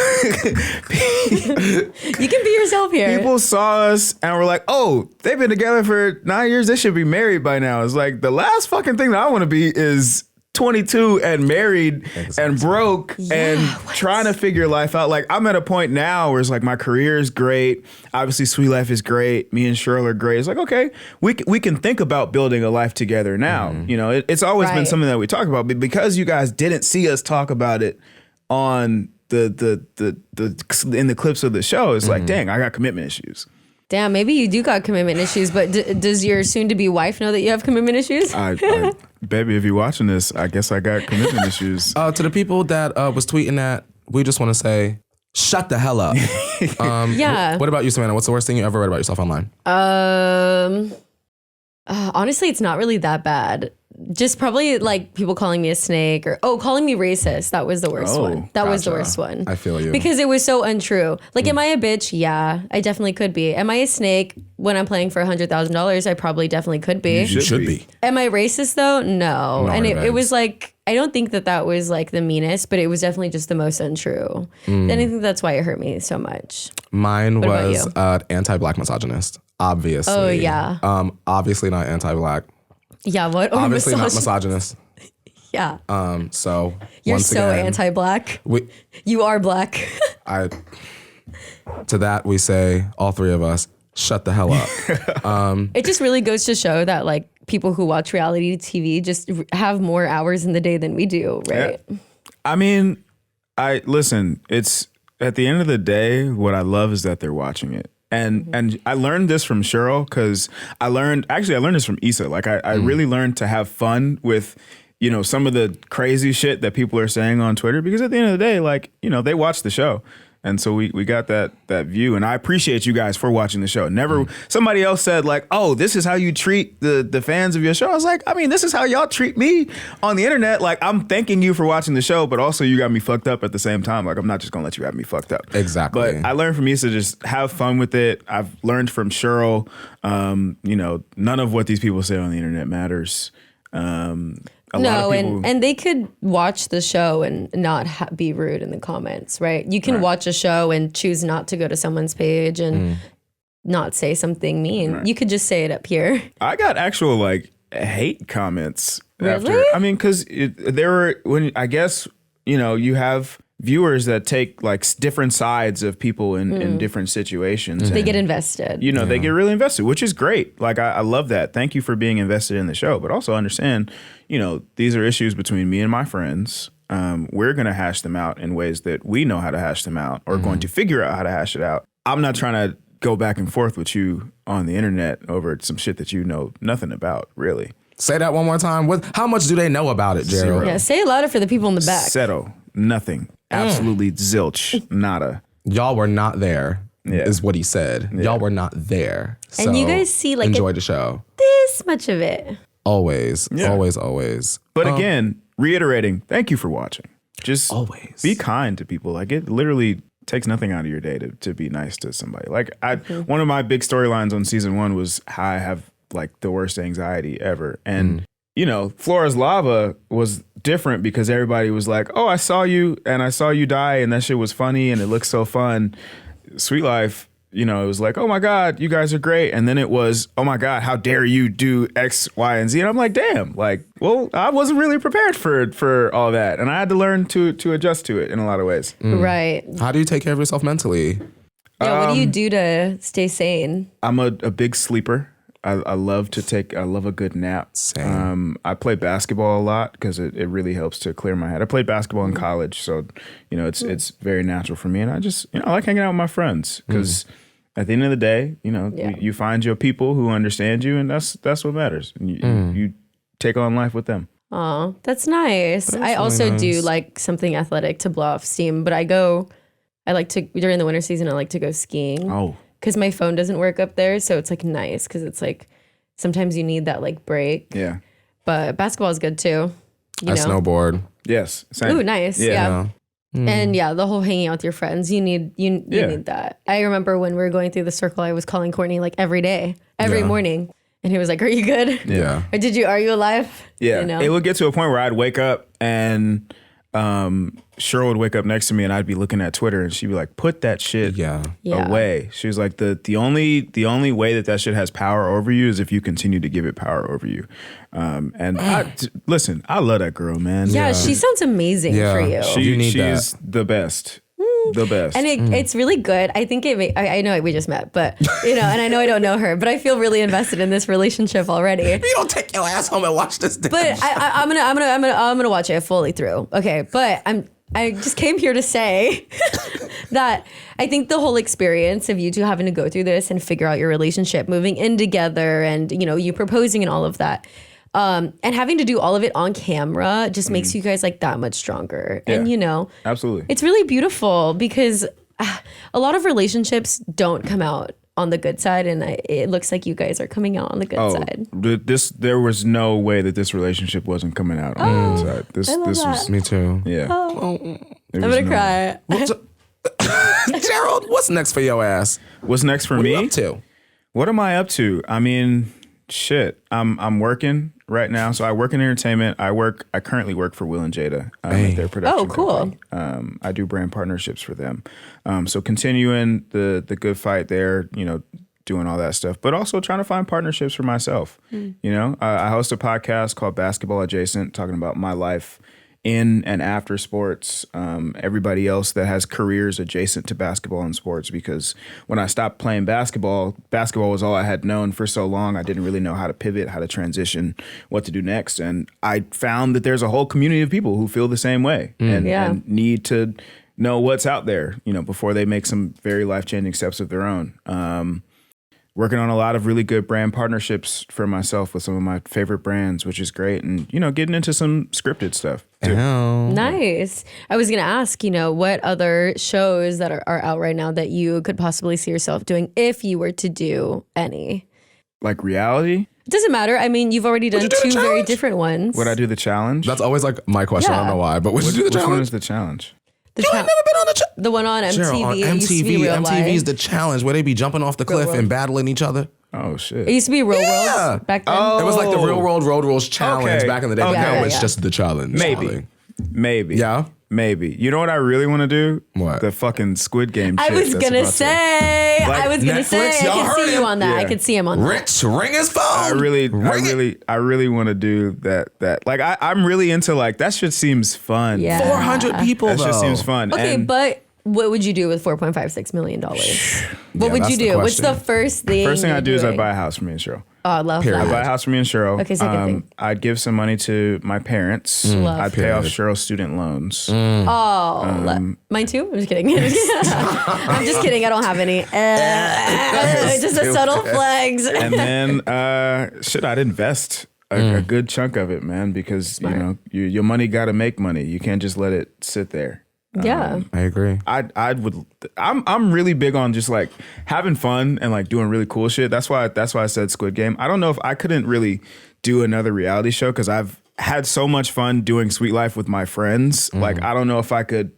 You can be yourself here. People saw us and were like, oh, they've been together for 9 years. They should be married by now. It's like the last fucking thing that I want to be is 22 and married and broke and trying to figure life out. Like, I'm at a point now where it's like my career is great. Obviously, Sweet Life is great. Me and Cheryl are great. It's like, okay, we can think about building a life together now. You know, it's always been something that we talk about, but because you guys didn't see us talk about it on the in the clips of the show, it's like, dang, I got commitment issues. Damn, maybe you do got commitment issues, but does your soon-to-be wife know that you have commitment issues? Baby, if you're watching this, I guess I got commitment issues. To the people that was tweeting that, we just want to say, shut the hell up. What about you, Savannah? What's the worst thing you ever read about yourself online? Honestly, it's not really that bad. Just probably like people calling me a snake or calling me racist. That was the worst one. That was the worst one. I feel you. Because it was so untrue. Like, am I a bitch? Yeah, I definitely could be. Am I a snake when I'm playing for $100,000? I probably definitely could be. You should be. Am I racist though? No. And it was like, I don't think that was like the meanest, but it was definitely just the most untrue. And I think that's why it hurt me so much. Mine was anti-black misogynist, obviously. Oh, yeah. Obviously not anti-black. Yeah, what? Obviously not misogynist. Yeah. So You're once so again, anti-black. You are black. To that we say, all three of us, shut the hell up. It just really goes to show that like people who watch reality TV just have more hours in the day than we do, right? Yeah. I mean, listen, it's at the end of the day, what I love is that they're watching it. And I learned this from Cheryl because I learned this from Issa. Like I really learned to have fun with, some of the crazy shit that people are saying on Twitter, because at the end of the day, like, they watch the show. And so we got that view, and I appreciate you guys for watching the show. Never somebody else said like, "Oh, this is how you treat the fans of your show." I was like, I mean, this is how y'all treat me on the internet. Like, I'm thanking you for watching the show, but also you got me fucked up at the same time. Like, I'm not just gonna let you have me fucked up. Exactly. But I learned from Issa, just have fun with it. I've learned from Cheryl, none of what these people say on the internet matters. And they could watch the show and not be rude in the comments, right? You can watch a show and choose not to go to someone's page and not say something mean. Right. You could just say it up here. I got actual like hate comments really? after. I mean, because you have viewers that take like different sides of people in different situations. They get invested. They get really invested, which is great. Like, I love that. Thank you for being invested in the show. But also understand, these are issues between me and my friends. We're going to hash them out in ways that we know how to hash them out, or going to figure out how to hash it out. I'm not trying to go back and forth with you on the internet over some shit that you know nothing about, really. Say that one more time. How much do they know about it, Gerald? Yeah, say it louder for the people in the back. Zero. Nothing. Absolutely zilch. Nada. Y'all were not there, is what he said. Yeah. Y'all were not there. So and you guys see like enjoy the show. This much of it. Always. Yeah. Always. But again, reiterating, thank you for watching. Just always be kind to people. Like, it literally takes nothing out of your day to be nice to somebody. Like, one of my big storylines on season 1 was how I have like the worst anxiety ever. And Flora's Lava was different because everybody was like, "Oh, I saw you and I saw you die and that shit was funny and it looks so fun." Sweet Life, it was like, "Oh my God, you guys are great." And then it was, "Oh my God, how dare you do X, Y, and Z?" And I'm like, damn, like, well, I wasn't really prepared for all that. And I had to learn to adjust to it in a lot of ways. Right. How do you take care of yourself mentally? Yeah, what do you do to stay sane? I'm a big sleeper. I love a good nap. Same. I play basketball a lot because it really helps to clear my head. I played basketball in college, so it's very natural for me. And I just I like hanging out with my friends because at the end of the day, you find your people who understand you, and that's what matters. And you take on life with them. Oh, that's nice. I also do like something athletic to blow off steam, but during the winter season, I like to go skiing. Oh. Because my phone doesn't work up there, so it's like nice because it's like sometimes you need that like break. Yeah. But basketball is good too. I snowboard. Yes. Same. Ooh, nice. Yeah. And the whole hanging out with your friends, you need that. I remember when we were going through the circle, I was calling Courtney like every day, every morning. And he was like, "Are you good?" Yeah. Or are you alive? Yeah. It would get to a point where I'd wake up and Cheryl would wake up next to me and I'd be looking at Twitter and she'd be like, "Put that shit away." She was like, the only way that shit has power over you is if you continue to give it power over you. Listen, I love that girl, man. Yeah, she sounds amazing for you. She is the best. The best. And it's really good. I think I know we just met, but and I know I don't know her, but I feel really invested in this relationship already. You don't take your ass home and watch this. But I'm gonna watch it fully through. Okay, but I just came here to say that I think the whole experience of you two having to go through this and figure out your relationship, moving in together, and you proposing and all of that. And having to do all of it on camera just makes you guys like that much stronger. Yeah, and absolutely, it's really beautiful because a lot of relationships don't come out on the good side, and it looks like you guys are coming out on the good side. There was no way that this relationship wasn't coming out on the good side. This was Me too. yeah. I'm gonna cry. Jerrold, what's next for your ass? What's next for me? What are you up to? What am I up to? I mean, shit. I'm working right now. So I work in entertainment. I currently work for Will and Jada at their production. Oh, cool. company. I do brand partnerships for them. So continuing the good fight there, doing all that stuff, but also trying to find partnerships for myself. I host a podcast called Basketball Adjacent, talking about my life in and after sports, everybody else that has careers adjacent to basketball and sports, because when I stopped playing basketball was all I had known for so long. I didn't really know how to pivot, how to transition, what to do next. And I found that there's a whole community of people who feel the same way and need to know what's out there, before they make some very life-changing steps of their own. Working on a lot of really good brand partnerships for myself with some of my favorite brands, which is great. And, getting into some scripted stuff too. Nice. I was going to ask, what other shows that are out right now that you could possibly see yourself doing if you were to do any? Like reality? It doesn't matter. I mean, you've already done two very different ones. Would I do the challenge? That's always like my question. I don't know why, but would you do the challenge? Which one is the challenge? You ain't never been on the one on MTV. Gerald, on It used to be Real MTV's Life. The Challenge, where they be jumping off the cliff and battling each other. Oh, shit. It used to be Real World back then. It was like the Real World Road Rules Challenge back in the day. But now it's yeah. just the challenge. Maybe. Yeah? Maybe. You know what I really want to do? What? The fucking Squid Game shit. I was gonna say. I y'all could see you on that. Yeah. I could see him on that. Rich, ring his phone. I really want to do that. Like I'm really into like that shit seems fun. Yeah. 400 people That though. shit seems fun. Okay, And but what would you do with $4.56 million? What would that's you the do? What's question. the first thing? first thing I do is I doing? buy a house for me and Cheryl. Oh, I love Period. I buy a that. house for me and Cheryl. Okay, second thing. I'd give some money to my parents. Love. I'd pay off Period. Cheryl's student loans. Mine too? I'm just kidding. I'm just kidding. I don't have any. Just a subtle flex. And then I'd invest a good chunk of it, man, because your money got to make money. You can't just let it sit there. Yeah. I agree. I'm really big on just like having fun and like doing really cool shit. That's why I said Squid Game. I don't know if I couldn't really do another reality show because I've had so much fun doing Sweet Life with my friends. Like I don't know if I could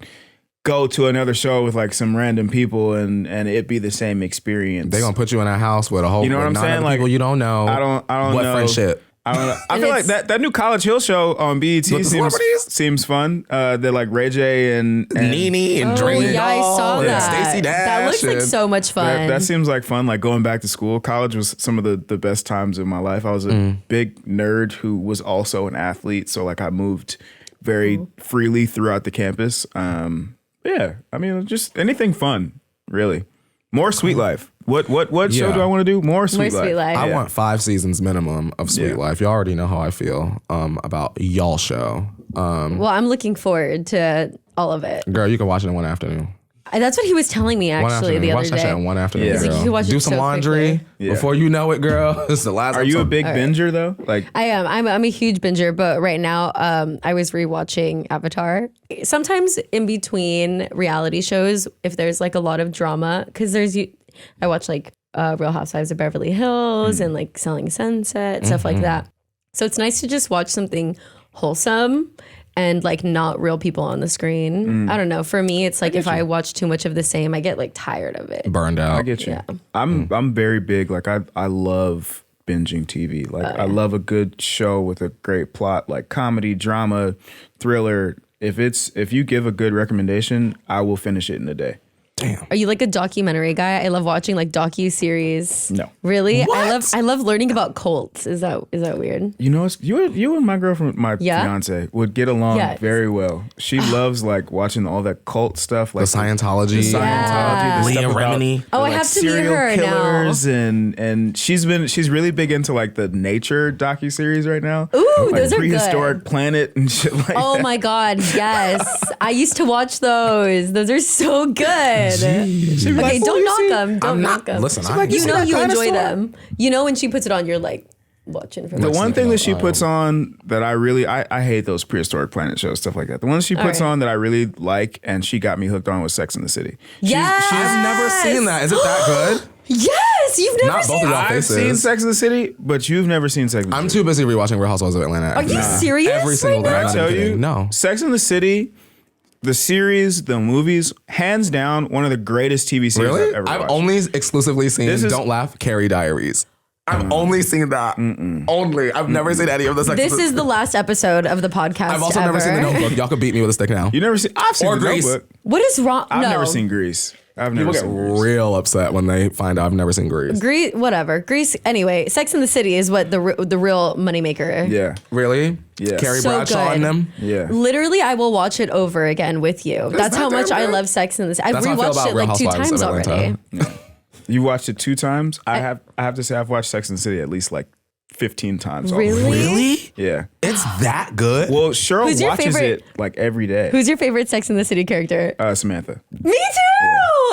go to another show with like some random people and it be the same experience. They gonna put you in a house with a whole what I'm saying? Like people you don't know. I don't what know. friendship. I don't know. I feel like that new College Hill show on BET seems fun. They're like Ray J and Nene and Dre. Yeah, I saw and that. Stacey Dash. That looks like so much fun. That seems like fun. Like going back to school. College was some of the best times of my life. I was a big nerd who was also an athlete. So like I moved very freely throughout the campus. Yeah, I mean, just anything fun, really. More Sweet Life. What show do I want to do? More Sweet Life. I want 5 seasons minimum of Sweet Life. Y'all already know how I feel about y'all show. Well, I'm looking forward to all of it. Girl, you can watch it in one afternoon. That's what he was telling me actually the Watch other that shit day. in one afternoon. Yeah. He's like, Girl. you can watch Do it some so laundry quickly. before you know it, girl. This is the last. Are you a episode. big binger though? Like I am. I'm a huge binger, but right now I was rewatching Avatar. Sometimes in between reality shows, if there's like a lot of drama, because I watch like Real Housewives of Beverly Hills and like Selling Sunset, stuff like that. So it's nice to just watch something wholesome and like not real people on the screen. I don't know. For me, it's like if I watch too much of the same, I get like tired of it. Burned out. I get you. Yeah. I'm very big. Like I love binging TV. Like I love a good show with a great plot, like comedy, drama, thriller. If you give a good recommendation, I will finish it in a day. Damn. Are you like a documentary guy? I love watching like docu-series. No. Really? What? I love learning about cults. Is that weird? You know, you and my girlfriend, my fiance, would get along very well. She loves like watching all that cult stuff, like The Scientology. the stuff Leah about Remini. Oh, I like have to meet serial her killers and she's really big into like the nature docuseries right now. Ooh, like those are Prehistoric good. Planet and shit like Oh that. my God, yes. I used to watch those. Those are so good. Okay, like, don't "Oh, knock you see- them. Don't I'm knock not. them. Listen, like, You know that you enjoy dinosaur? them. You know when she puts it on, you're like watching for The months. one thing that she puts on that I hate those Prehistoric Planet shows, stuff like that. The one she puts right. on that I really like and she got me hooked on was Sex and the City. Yes. I've never seen that. Is it that good? Yes, you've never Not both seen. of y'all I've faces. seen Sex in the City, but you've never seen Sex in the I'm City. too busy rewatching Real Housewives of Atlanta. Are you serious? Every single day. right I'm now? not I tell even you, kidding. No. Sex in the City, the series, the movies, hands down, one of the greatest TV series Really? I've ever watched. I've only exclusively seen Don't Laugh, Carrie Diaries. I've only seen that. Only. I've never seen any of the Sex. This is the last episode of the podcast. I've also never seen The Notebook. Y'all could beat me with a stick now. You never seen? I've seen Or The Grease. Notebook. What is wrong? I've no. never seen Grease. I've never People get seen Grease. real upset when they find out I've never seen Grease. Grease, whatever. Grease. Anyway, Sex in the City is what the real moneymaker. Yeah. Really? Yes. Carrie So Bradshaw good. and them? Yeah. Literally, I will watch it over again with you. That's that how much damn I good? love Sex in the City. I've That's how I feel rewatched about it Real like 2 Housewives times of Atlanta. already. You watched it 2 times? I have to say I've watched Sex and the City at least like 15 times. Really? Really? Yeah. It's that good? Well, Cheryl Who's your watches favorite- it like every day. Who's your favorite Sex in the City character? Samantha. Me too.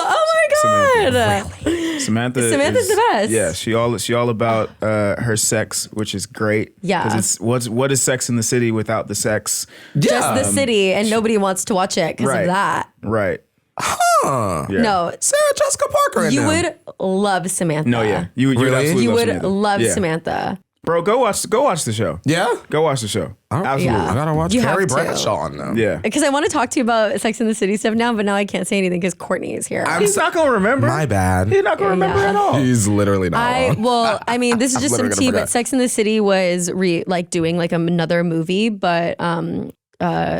Oh my god. Samantha's Samantha's the best. Yeah, she all about her sex, which is great. Yeah. Because it's what is Sex in the City without the sex? Just the city, and nobody wants to watch it because Right. of that. Right. Huh. Yeah. No, Sarah Jessica Parker in you them. would love Samantha. No, yeah. You would Really? absolutely You love would Samantha. love Yeah. Samantha. Bro, go watch the show. Yeah? Go watch the show. Absolutely. Yeah. I gotta watch You have Carrie to. Bradshaw on them. Yeah. Because I want to talk to you about Sex in the City stuff now, but now I can't say anything because Courtney is here. He's not gonna remember. My bad. He's not gonna remember Yeah. at all. He's literally not wrong. I mean, this is I'm just some literally tea, gonna but forget. Sex in the City was doing like another movie, but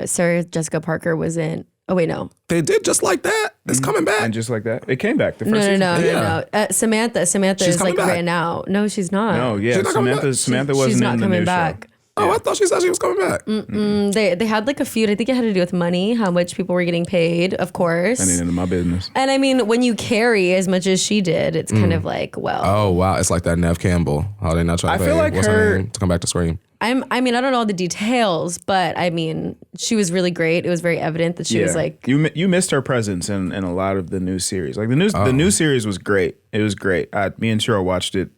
Sarah Jessica Parker was in. Oh wait, no, They did just like that. It's coming back. And just like that, it came back. The first no. season. No. Samantha She's is coming like back. ran out. No, she's not. No, yeah. She's not coming back. Samantha wasn't She's not in the coming new back. show. Oh, I thought she said she was coming back. They had like a feud. I think it had to do with money, how much people were getting paid, of course. That ain't into my business. And I mean, when you carry as much as she did, it's kind of like, well, Oh, wow. It's like that Nev Campbell. How they not trying to I feel like what's her- name to come back to Scream. I mean, I don't know all the details, but I mean, she was really great. It was very evident that she was like, you missed her presence in a lot of the new series. Like the new series was great. It was great. Me and Cheryl watched it.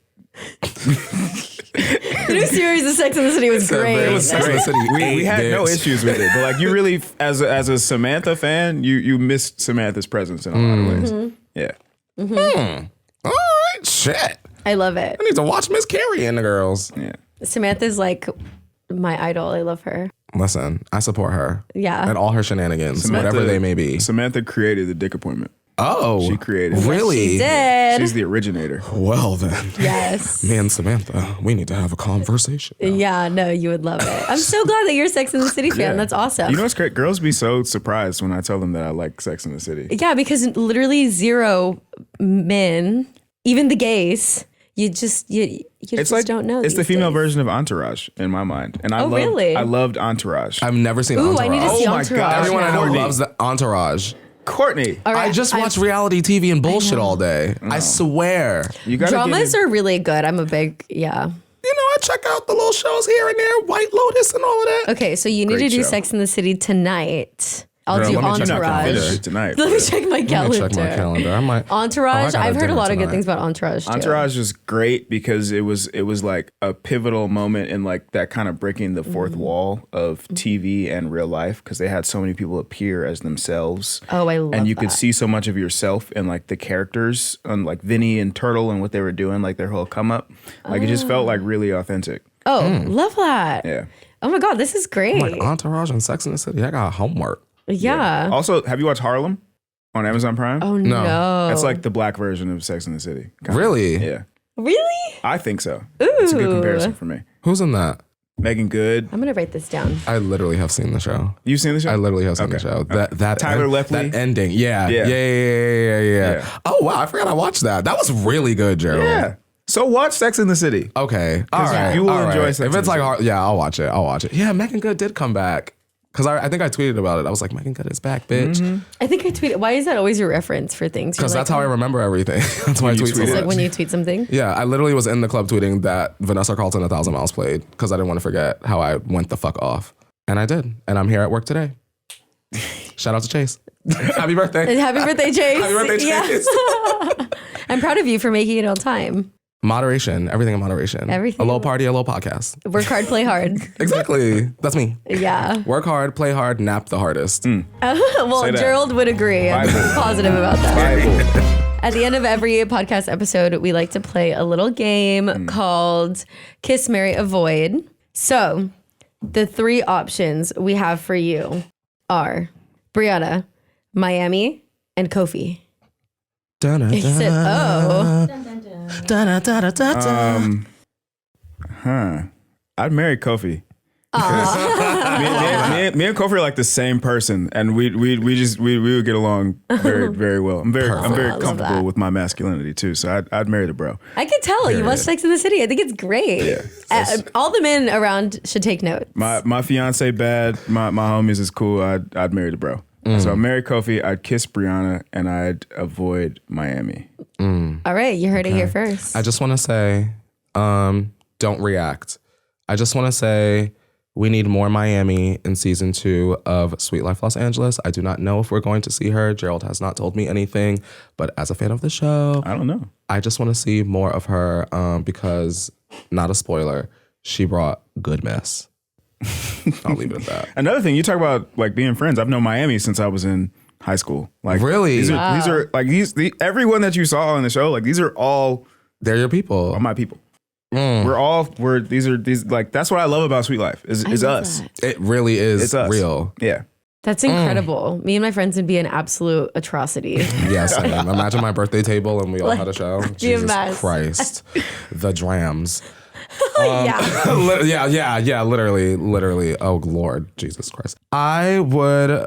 the new series of Sex and the City was great. It was Sex and the City. We had no issues with it, but like you really, as a Samantha fan, you missed Samantha's presence in a lot of ways. Yeah. All right. Shit. I love it. I need to watch Miss Carrie and the girls. Yeah. Samantha's like my idol. I love her. Listen, I support her. Yeah. And all her shenanigans, whatever they may be. Samantha created the dick appointment. Oh. She created it. Really? She did. She's the originator. Well, then. Yes. Me and Samantha, we need to have a conversation. Yeah, no, you would love it. I'm so glad that you're a Sex and the City fan. Yeah. That's awesome. You know what's great? Girls be so surprised when I tell them that I like Sex in the City. Yeah, because literally 0 men, even the gays, you just don't know. It's the these female days. version of Entourage in my mind, and I really? loved Entourage. I've never seen Ooh, Entourage. I need to see Oh my Entourage. God. Everyone I know Courtney. loves the Entourage. Courtney, All right, I just watch reality TV and bullshit all day. I swear. you gotta Dramas get are really good. I'm a big, yeah. You know, I check out the little shows here and there, White Lotus and all of that. Okay, so you need Great to do show. Sex in the City tonight. I'll Girl, do let me check- You're not gonna finish Entourage. it tonight. Let me but check my Let me calendar. check my calendar. I might. Entourage. got a I've heard a dinner lot of good tonight. things about Entourage. Too. Entourage is great because it was like a pivotal moment in like that kind of breaking the fourth wall of TV and real life because they had so many people appear as themselves. Oh, I love And you could that. see so much of yourself in like the characters and like Vinny and Turtle and what they were doing, like their whole come up. Like it just felt like really authentic. Oh, love that. Yeah. Oh my God, this is great. Like Entourage and Sex in the City. I got homework. yeah. Also, have you watched Harlem on Amazon Prime? Oh no. That's like the black version of Sex in the City. Kinda. Really? Yeah. Really? I think so. It's a good Ooh. comparison for me. Who's in that? Megan Good. I'm gonna write this down. I literally have seen the show. You've seen the show? I literally have seen the Okay. show. That Tyler Lepley? That ending. Yeah. Yeah. Yeah. Oh wow, I forgot I watched that. That was really good, Gerald. Yeah. So watch Sex in the City. Okay. All right. you will all enjoy right. Sex If and it's the like City. hard, yeah, I'll watch it. Yeah, Megan Good did come back. Because I think I tweeted about it. I was like, Megan Good is back, bitch. I think I tweeted. Why is that always your reference for things? Because that's how I remember everything. That's why I tweet so tweeted It's much. like when you tweet something. Yeah, I literally was in the club tweeting that Vanessa Carlton 1,000 Miles played because I didn't want to forget how I went the fuck off. And I did. And I'm here at work today. Shout out to Chase. Happy birthday. Happy birthday, Chase. Happy birthday, Chase. I'm proud of you for making it on time. Moderation. Everything in moderation. Everything. A little party, a little podcast. Work hard, play hard. Exactly. That's me. Yeah. Work hard, play hard, nap the hardest. Well, Say that. Gerald would agree. I'm Bible. positive about that. Bible. At the end of every podcast episode, we like to play a little game called Kiss, Marry, Avoid. So the 3 options we have for you are Brianna, Miami, and Kofi. He said, oh. I'd marry Kofi. Me and Kofi are like the same person, and we would get along very, very well. I'm very comfortable with my masculinity too, so I'd marry the bro. I can tell you watch Sex in the City. I think it's great. Yeah, all the men around should take notes. My fiance bad. My homies is cool. I'd marry the bro. So I'd marry Kofi. I'd kiss Brianna, and I'd avoid Miami. All right, you heard it here first. I just want to say, don't react. I just want to say, we need more Miami in season 2 of Sweet Life Los Angeles. I do not know if we're going to see her. Gerald has not told me anything, but as a fan of the show, I don't know. I just want to see more of her because, not a spoiler, she brought good mess. I'll leave it at that. Another thing, you talk about like being friends. I've known Miami since I was in high school. Like really, these are like everyone that you saw on the show. Like these are all they're your people. All my people. These like that's what I love about Sweet Life is us. That. It really is. It's us. Real. Yeah. That's incredible. Me and my friends would be an absolute atrocity. Yes, I am. Imagine my birthday table and we all had a show. Jesus Christ. The drams. Literally. Oh, Lord. Jesus Christ. I would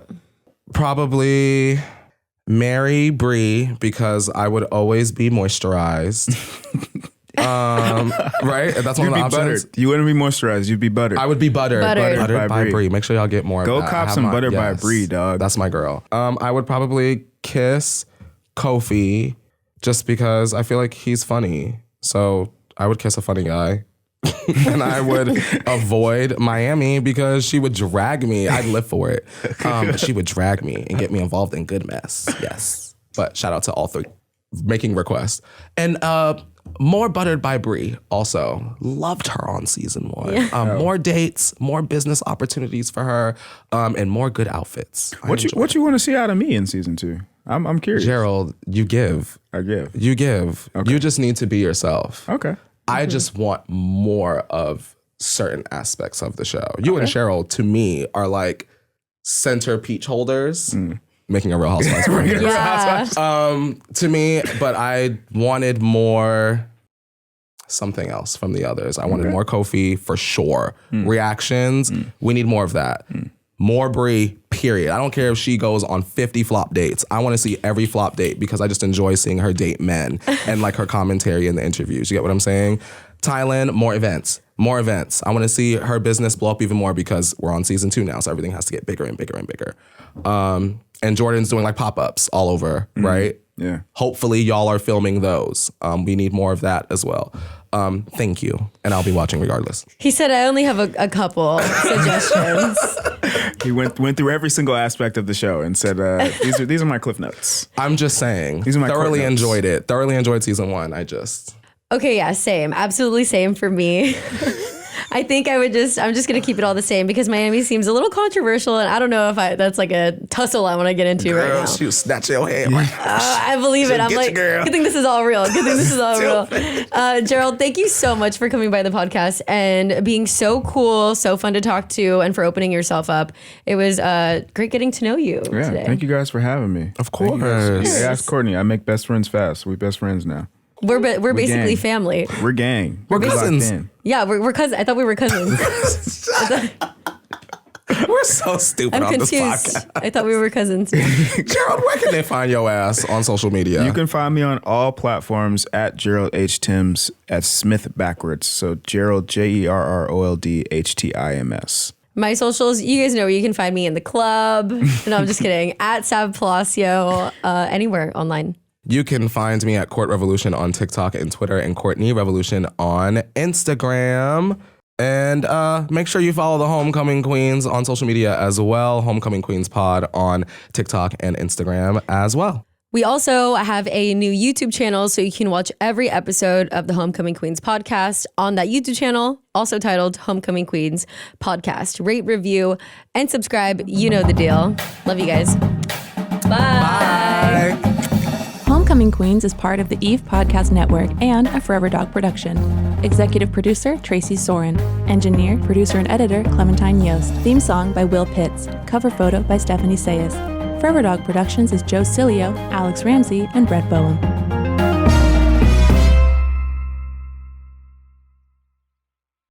probably marry Brie because I would always be moisturized. Right? That's one of the options. Buttered. You wouldn't be moisturized. You'd be buttered. I would be buttered. Buttered by Brie. Make sure y'all get more Go of that. cop some butter by Brie, dog. That's my girl. I would probably kiss Kofi just because I feel like he's funny. So I would kiss a funny guy. And I would avoid Miami because she would drag me. I'd live for it. But she would drag me and get me involved in good mess. Yes. But shout out to all 3 making requests. And more buttered by Brie also. Loved her on season 1. Yeah. More dates, more business opportunities for her, and more good outfits. What you want to see out of me in season 2? I'm curious. Gerald, you give. I give. You give. Okay. You just need to be yourself. Okay. I just want more of certain aspects of the show. You and Cheryl, to me, are like center peach holders. Making a Real Housewives. To me, but I wanted more something else from the others. I wanted more Kofi for sure. Reactions, we need more of that. More Brie, period. I don't care if she goes on 50 flop dates. I want to see every flop date because I just enjoy seeing her date men and like her commentary in the interviews. You get what I'm saying? Thailand, more events. I want to see her business blow up even more because we're on season 2 now, so everything has to get bigger and bigger and bigger. And Jordan's doing like pop-ups all over, right? Yeah. Hopefully y'all are filming those. We need more of that as well. Thank you. And I'll be watching regardless. He said, I only have a couple suggestions. He went through every single aspect of the show and said, these are my cliff notes. I'm just saying. These are my thoroughly enjoyed it. Thoroughly enjoyed season 1. Okay, yeah, same. Absolutely same for me. I think I'm just going to keep it all the same because Miami seems a little controversial and I don't know if that's like a tussle I want to get into right now. She'll snatch your hair. I believe it. I'm like, good thing this is all real. Gerald, thank you so much for coming by the podcast and being so cool, so fun to talk to, and for opening yourself up. It was great getting to know you today. Thank you guys for having me. Of course. I asked Courtney. I make best friends fast. We best friends now. We're basically gang. family. We're gang. We're cousins. Yeah, we're cousins. I thought we were cousins. We're so stupid on confused. This podcast. I thought we were cousins. Gerald, where can they find your ass on social media? You can find me on all platforms at Gerald H. Timms at Smith backwards. So Gerald, Jerrold HTIMS. My socials, you guys know where you can find me in the club. No, I'm just kidding. At Sav Palacio, anywhere online. You can find me at Court Revolution on TikTok and Twitter and Courtney Revolution on Instagram. And make sure you follow the Homecoming Queens on social media as well. Homecoming Queens Pod on TikTok and Instagram as well. We also have a new YouTube channel, so you can watch every episode of the Homecoming Queens podcast on that YouTube channel, also titled Homecoming Queens Podcast. Rate, review, and subscribe. You know the deal. Love you guys. Bye. Bye. Homecoming Becoming Queens is part of the Eve Podcast Network and a Forever Dog production. Executive producer, Tracy Soren. Engineer, producer, and editor, Clementine Yost. Theme song by Will Pitts. Cover photo by Stephanie Saias. Forever Dog Productions is Joe Cilio, Alex Ramsey, and Brett Boham.